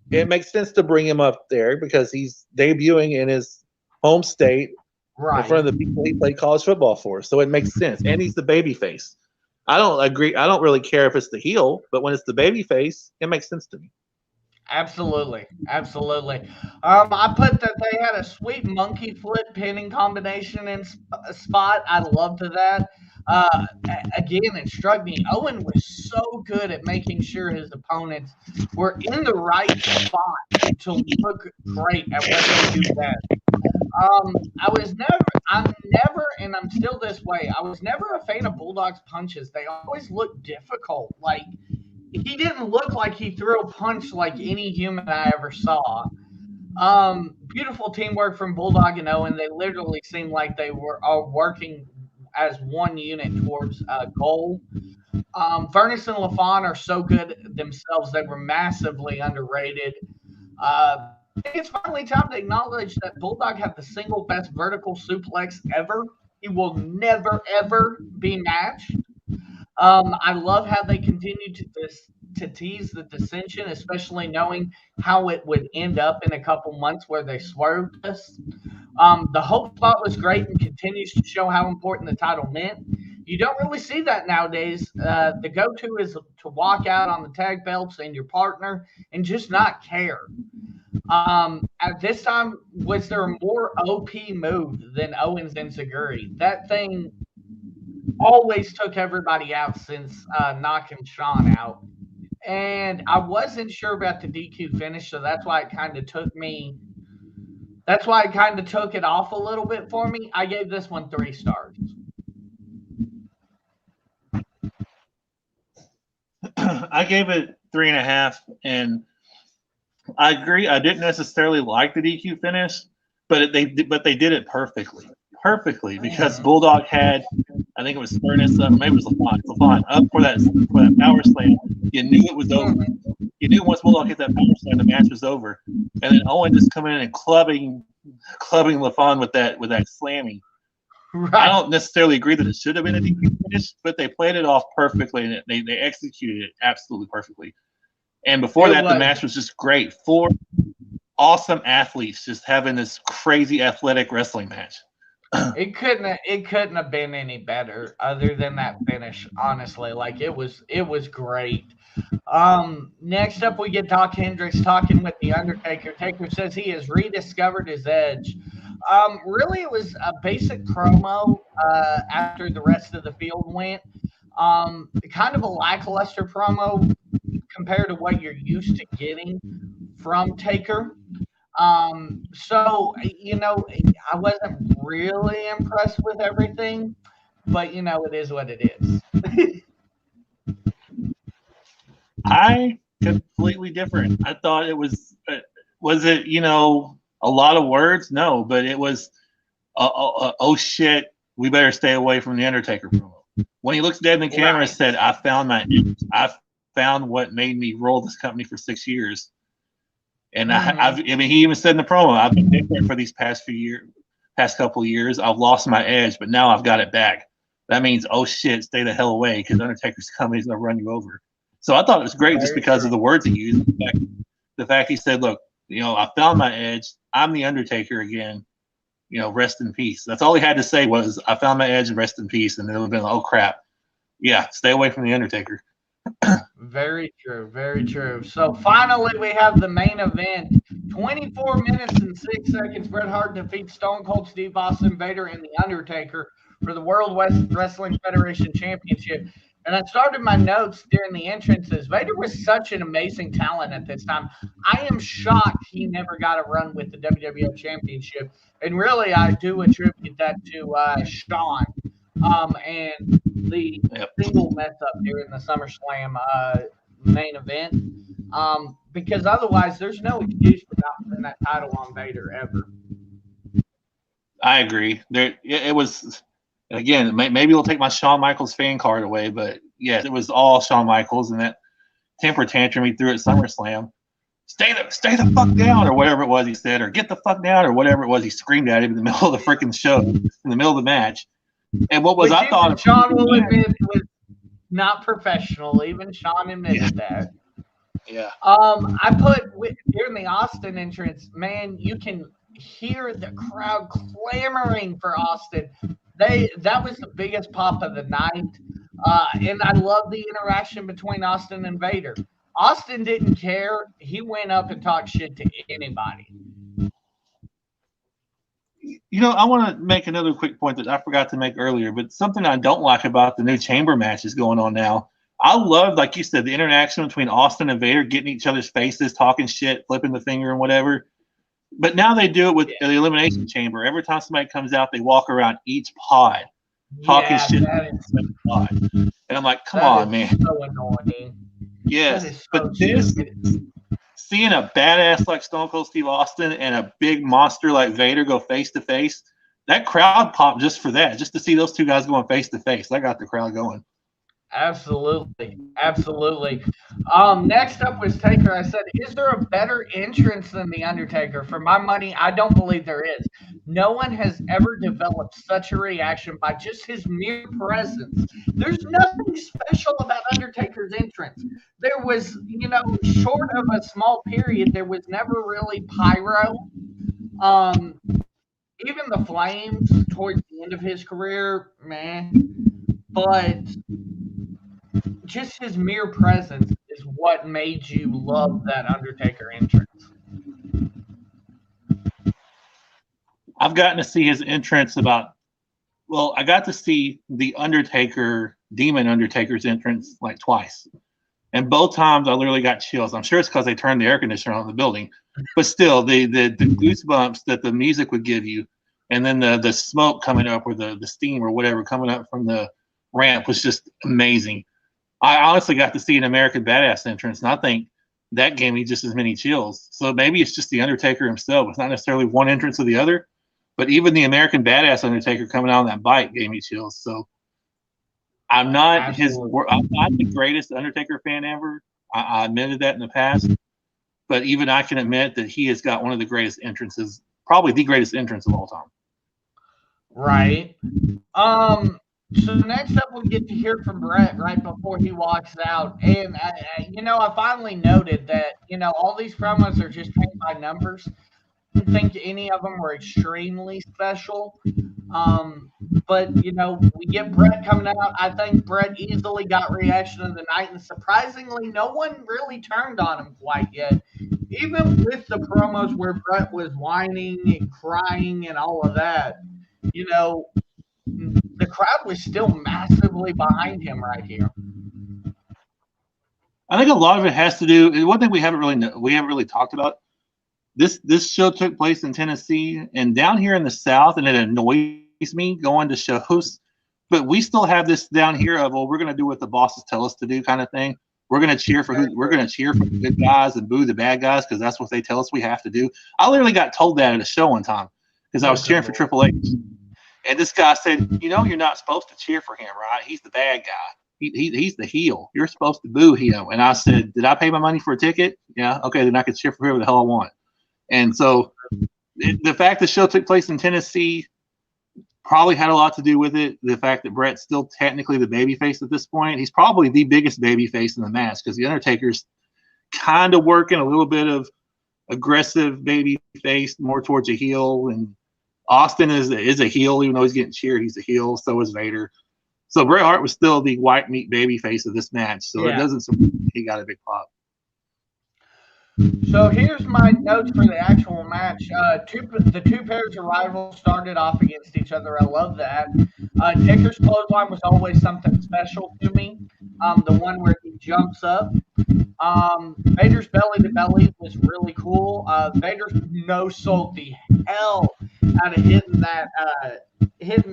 it makes sense to bring him up there because he's debuting in his home state in front of the people he played college football for. So it makes sense. And he's the baby face. I don't agree. I don't really care if it's the heel, but when it's the baby face, it makes sense to me. Absolutely. I put that they had a sweet monkey flip pinning combination in spot. I loved that. Again, it struck me. Owen was so good at making sure his opponents were in the right spot to look great at what they do best. I'm never, and I'm still this way. I was never a fan of Bulldog's punches. They always look difficult. Like, he didn't look like he threw a punch like any human I ever saw. Beautiful teamwork from Bulldog and Owen. They literally seemed like they were all working as one unit towards a goal. Furnace and LaFon are so good themselves. They were massively underrated. I think it's finally time to acknowledge that Bulldog had the single best vertical suplex ever. He will never, ever be matched. I love how they continue to tease the dissension, especially knowing how it would end up in a couple months where they swerved us. The Hope spot was great and continues to show how important the title meant. You don't really see that nowadays. The go-to is to walk out on the tag belts and your partner and just not care. At this time, was there a more OP move than Owens and Zaguri? That thing always took everybody out since knocking Shawn out. And I wasn't sure about the DQ finish, so that's why it kind of took it off a little bit for me. I gave this one 3 stars. I gave it 3.5, and I agree. I didn't necessarily like the DQ finish, but they did it perfectly because Bulldog had, I think it was Furnace, maybe it was LaFon up for that power slam. You knew it was over. You knew once Bulldog hit that power slam, the match was over. And then Owen just coming in and clubbing LaFon with that slamming. Right. I don't necessarily agree that it should have been a DQ finish, but they played it off perfectly and they executed it absolutely perfectly. And before that, the match was just great. 4 awesome athletes just having this crazy athletic wrestling match. It couldn't have been any better other than that finish, honestly. Like, it was great. Next up we get Doc Hendricks talking with The Undertaker. Taker says he has rediscovered his edge. Really, it was a basic promo after the rest of the field went. Kind of a lackluster promo compared to what you're used to getting from Taker. So, I wasn't really impressed with everything, but, it is what it is. I completely different. I thought it was it, a lot of words, no, but it was, oh shit, we better stay away from the Undertaker promo. When he looks dead in the camera, said, I found what made me roll this company for 6 years. And I mean, he even said in the promo, I've been different for these past couple of years. I've lost my edge, but now I've got it back. That means, oh shit, stay the hell away because Undertaker's coming, he's gonna run you over. So I thought it was great just because of the words he used. The fact he said, look, I found my edge. I'm the Undertaker again. Rest in peace. That's all he had to say was, I found my edge and rest in peace. And then it would have been, oh crap. Yeah, stay away from the Undertaker. Very true. Very true. So finally, we have the main event. 24 minutes and 6 seconds. Bret Hart defeats Stone Cold Steve Austin, Vader, and The Undertaker for the World Wrestling Federation Championship. And I started my notes during the entrances. Vader was such an amazing talent at this time. I am shocked he never got a run with the WWF Championship. And really, I do attribute that to Shawn and the single mess up during the SummerSlam main event. Because otherwise, there's no excuse for not putting that title on Vader ever. I agree. It was. Again, maybe we'll take my Shawn Michaels fan card away, but yes, it was all Shawn Michaels, and that temper tantrum he threw at SummerSlam. Stay the fuck down, or whatever it was he said, or get the fuck down, or whatever it was he screamed at him in the middle of the freaking show, in the middle of the match. And what was I thought Shawn will admit was not professional. Even Shawn admitted that. Yeah. I put during the Austin entrance, man, you can hear the crowd clamoring for Austin. That was the biggest pop of the night. And I love the interaction between Austin and Vader. Austin didn't care. He went up and talked shit to anybody. I want to make another quick point that I forgot to make earlier, but something I don't like about the new chamber matches going on now. I love, like you said, the interaction between Austin and Vader, getting each other's faces, talking shit, flipping the finger and whatever. But now they do it with the Elimination Chamber. Every time somebody comes out, they walk around each pod talking shit. And I'm like, come on, man. So annoying. Yes, but seeing a badass like Stone Cold Steve Austin and a big monster like Vader go face to face, that crowd popped just for that, just to see those two guys going face to face. That got the crowd going. Absolutely. Next up was Taker. I said, is there a better entrance than The Undertaker? For my money, I don't believe there is. No one has ever developed such a reaction by just his mere presence. There's nothing special about Undertaker's entrance. There was, short of a small period, there was never really pyro. Even the flames towards the end of his career, man. But just his mere presence is what made you love that Undertaker entrance. I've gotten to see his entrance I got to see the Demon Undertaker's entrance like twice. And both times I literally got chills. I'm sure it's because they turned the air conditioner on in the building. But still, the goosebumps that the music would give you, and then the smoke coming up, or the steam or whatever coming up from the ramp was just amazing. I honestly got to see an American Badass entrance, and I think that gave me just as many chills. So maybe it's just the Undertaker himself. It's not necessarily one entrance or the other, but even the American Badass Undertaker coming out on that bike gave me chills. So I'm not the greatest Undertaker fan ever. I admitted that in the past, but even I can admit that he has got one of the greatest entrances, probably the greatest entrance of all time. Right. So next up, we get to hear from Bret right before he walks out. And, I finally noted that, all these promos are just paint by numbers. I don't think any of them were extremely special. But, we get Bret coming out. I think Bret easily got reaction of the night. And surprisingly, no one really turned on him quite yet. Even with the promos where Bret was whining and crying and all of that, the crowd was still massively behind him right here. I think a lot of it has to do. One thing we haven't really talked about. This show took place in Tennessee and down here in the South, and it annoys me going to shows. But we still have this down here of, well, we're going to do what the bosses tell us to do kind of thing. we're going to cheer for the good guys and boo the bad guys because that's what they tell us we have to do. I literally got told that at a show one time because I was cheering for Triple H. And this guy said, you're not supposed to cheer for him, right? He's the bad guy. He's the heel. You're supposed to boo him. And I said, did I pay my money for a ticket? Yeah. Okay, then I could cheer for whoever the hell I want. And so the fact the show took place in Tennessee probably had a lot to do with it. The fact that Bret's still technically the babyface at this point. He's probably the biggest babyface in the match because the Undertaker's kind of working a little bit of aggressive babyface more towards a heel, and Austin is a heel even though he's getting cheered. He's a heel. So is Vader. So Bret Hart was still the white meat babyface of this match. So it doesn't surprise me he got a big pop. So here's my notes for the actual match. The two pairs of rivals started off against each other. I love that. Taker's clothesline was always something special to me. The one where he jumps up. Vader's belly to belly was really cool. Vader no-sold the hell out of hitting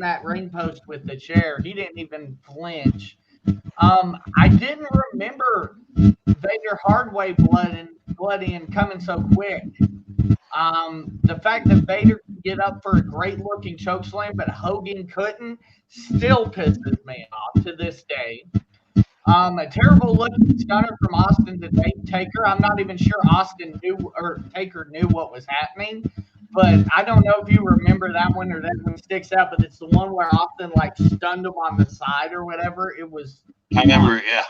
that ring post with the chair. He didn't even flinch. I didn't remember Vader hardway bloody and coming so quick. The fact that Vader could get up for a great looking chokeslam, but Hogan couldn't, still pisses me off to this day. A terrible looking stunner from Austin to Taker. I'm not even sure Taker knew what was happening. But I don't know if you remember that one or that one sticks out, but it's the one where Austin stunned him on the side or whatever. It was. I remember it, yeah.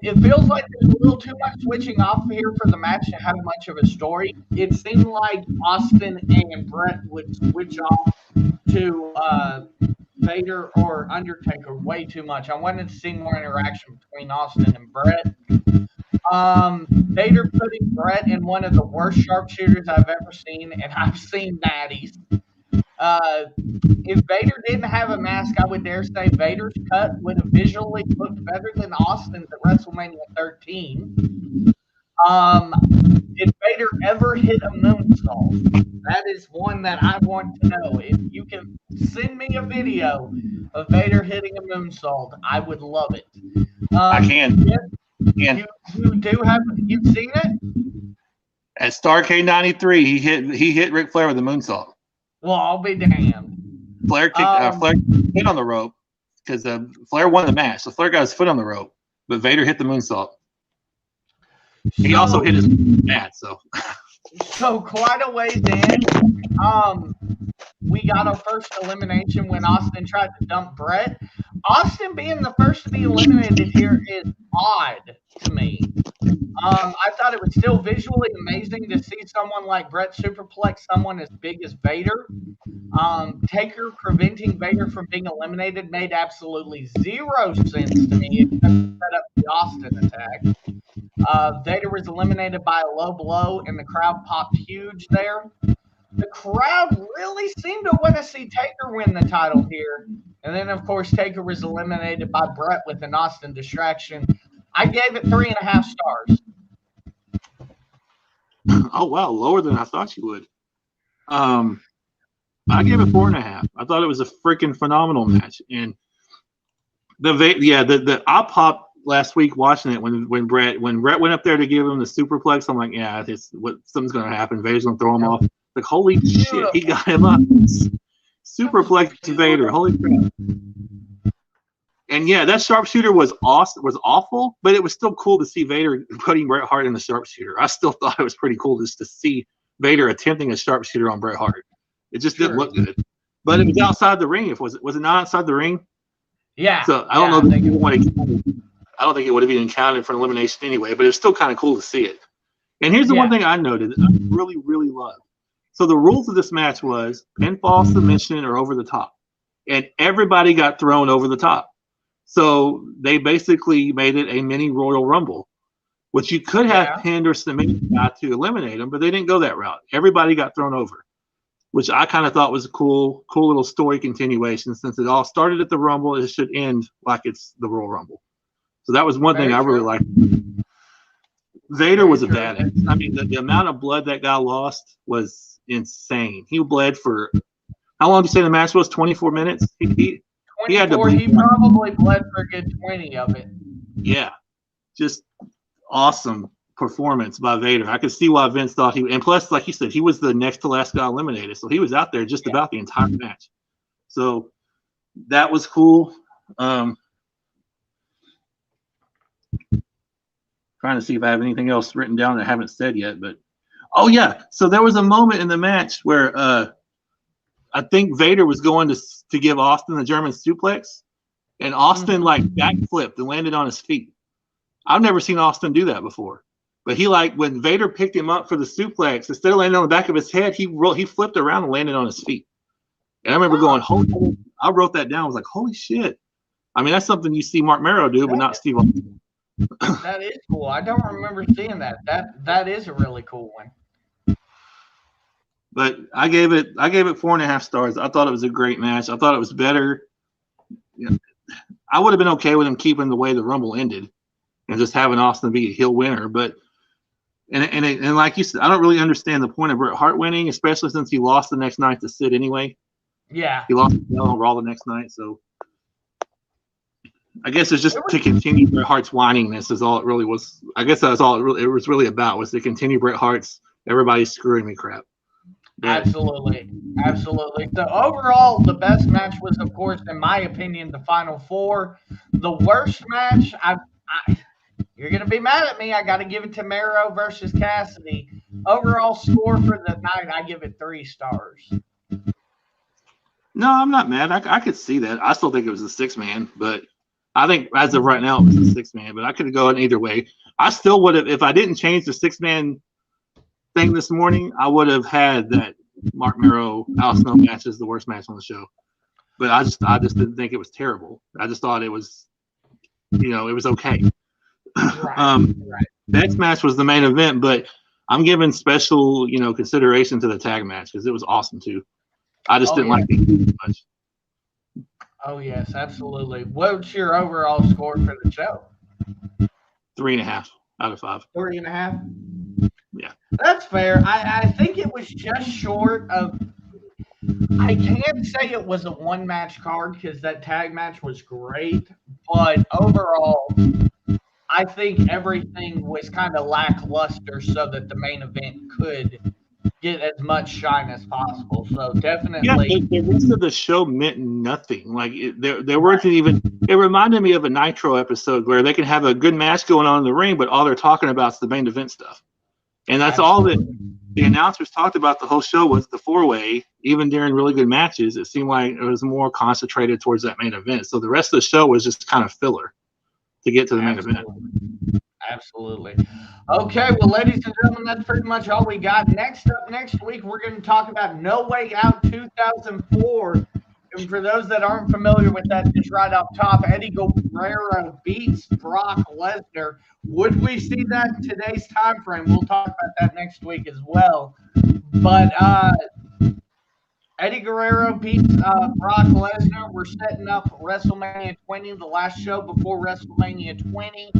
It feels like there's a little too much switching off here for the match to have much of a story. It seemed like Austin and Bret would switch off to Vader or Undertaker way too much. I wanted to see more interaction between Austin and Bret. Vader putting Bret in one of the worst sharpshooters I've ever seen, and I've seen baddies. If Vader didn't have a mask, I would dare say Vader's cut would have visually looked better than Austin's at WrestleMania 13. Did Vader ever hit a moonsault? That is one that I want to know. If you can send me a video of Vader hitting a moonsault, I would love it. I can. You do have, you've seen it? At Starrcade 93, he hit Ric Flair with a moonsault. Well, I'll be damned. Flair kicked Flair foot on the rope because Flair won the match. So Flair got his foot on the rope, but Vader hit the moonsault. He also hit his mat. So quite a ways in, we got our first elimination when Austin tried to dump Bret. Austin being the first to be eliminated here is odd to me. I thought it was still visually amazing to see someone like Bret superplex someone as big as Vader. Taker preventing Vader from being eliminated made absolutely zero sense to me except to set up the Austin attack. Vader was eliminated by a low blow, and the crowd popped huge there. The crowd really seemed to want to see Taker win the title here. And then, of course, Taker was eliminated by Bret with an Austin distraction. I gave it 3.5 stars. Oh, wow. Lower than I thought you would. I gave it 4.5. I thought it was a freaking phenomenal match. And I popped last week watching it when Bret went up there to give him the superplex. I'm like, yeah, something's going to happen. Vader's going to throw him off. Like, holy shit, he got him up. Superplex to Vader. Holy crap. And yeah, that sharpshooter was awful, but it was still cool to see Vader putting Bret Hart in the sharpshooter. I still thought it was pretty cool just to see Vader attempting a sharpshooter on Bret Hart. It just didn't look good. But it was outside the ring. Was it not outside the ring? Yeah. So I don't know if people want to. I don't think it would have even counted for an elimination anyway, but it was still kind of cool to see it. And here's the one thing I noted that I really, really loved. So the rules of this match was pinfall, submission, or over the top. And everybody got thrown over the top. So they basically made it a mini Royal Rumble, which you could have pinned or submitted the guy to eliminate him, but they didn't go that route. Everybody got thrown over, which I kind of thought was a cool little story continuation. Since it all started at the Rumble, it should end like it's the Royal Rumble. So that was one thing I really liked. Vader was a badass. I mean, the amount of blood that guy lost was insane. He bled for how long did you say the match was? 24 minutes. He had to bleed. He probably bled for a good 20 of it. Yeah, just awesome performance by Vader. I could see why Vince thought and plus, like you said, he was the next to last guy eliminated, so he was out there just about the entire match. So that was cool. Trying to see if I have anything else written down that I haven't said yet, but oh yeah. So there was a moment in the match where I think Vader was going to give Austin the German suplex, and Austin like backflipped and landed on his feet. I've never seen Austin do that before. But he when Vader picked him up for the suplex, instead of landing on the back of his head, he flipped around and landed on his feet. And I remember going, holy! I wrote that down. I was like, holy shit! I mean, that's something you see Mark Merrow do, but not Steve Austin. That is cool. I don't remember seeing that. That is a really cool one. But I gave it 4.5 stars. I thought it was a great match. I thought it was better. I would have been okay with him keeping the way the Rumble ended and just having Austin be a heel winner. But and like you said, I don't really understand the point of Bret Hart winning, especially since he lost the next night to Sid anyway. Yeah, he lost on Raw the next night, so I guess it's just to continue Bret Hart's whiningness is all it really was. I guess that's all it was really about, was to continue Bret Hart's everybody's screwing me crap. Absolutely. So overall, the best match was, of course, in my opinion, the Final Four. The worst match, you're going to be mad at me. I got to give it to Mero versus Cassidy. Overall score for the night, I give it 3 stars. No, I'm not mad. I could see that. I still think it was a 6-man, but I think as of right now it was a 6-man. But I could have gone either way. I still would have, if I didn't change the 6-man thing this morning, I would have had that Mark Merrow Al Snow match as the worst match on the show. But I just didn't think it was terrible. I just thought it was, it was okay. Right. Next match was the main event, but I'm giving special, consideration to the tag match because it was awesome too. I just didn't like it too much. Oh yes, absolutely. What's your overall score for the show? 3.5 out of 5. 3.5. Yeah, that's fair. I think it was just short of. I can't say it was a 1-match card because that tag match was great, but overall, I think everything was kind of lackluster so that the main event could get as much shine as possible. So definitely, yeah. The rest of the show meant nothing. Like there weren't even. It reminded me of a Nitro episode where they can have a good match going on in the ring, but all they're talking about is the main event stuff, and that's all that the announcers talked about the whole show was the 4-way. Even during really good matches, it seemed like it was more concentrated towards that main event. So the rest of the show was just kind of filler to get to the main event. Absolutely. Okay, well, ladies and gentlemen, that's pretty much all we got. Next week, we're going to talk about No Way Out 2004. And for those that aren't familiar with that, just right off top, Eddie Guerrero beats Brock Lesnar. Would we see that in today's time frame? We'll talk about that next week as well. But Eddie Guerrero beats Brock Lesnar. We're setting up WrestleMania 20, the last show before WrestleMania 20.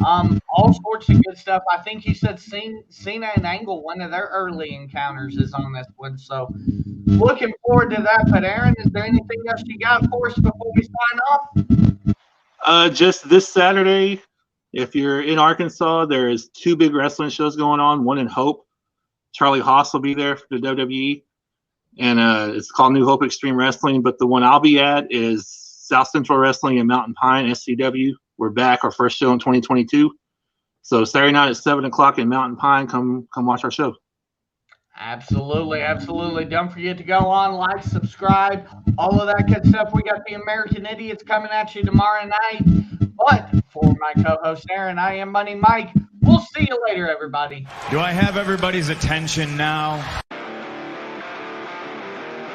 All sorts of good stuff. I think you said Cena and Angle, one of their early encounters, is on this one. So looking forward to that. But Aaron, is there anything else you got for us before we sign off? Just this Saturday, if you're in Arkansas, there is 2 big wrestling shows going on. One in Hope. Charlie Haas will be there for the WWE. And it's called New Hope Extreme Wrestling. But the one I'll be at is South Central Wrestling in Mountain Pine, SCW. We're back, our first show in 2022. So Saturday night at 7 o'clock in Mountain Pine, come watch our show. Absolutely. Don't forget to go on, like, subscribe, all of that good stuff. We got the American Idiots coming at you tomorrow night. But for my co-host Aaron, I am Money Mike. We'll see you later, everybody. Do I have everybody's attention now?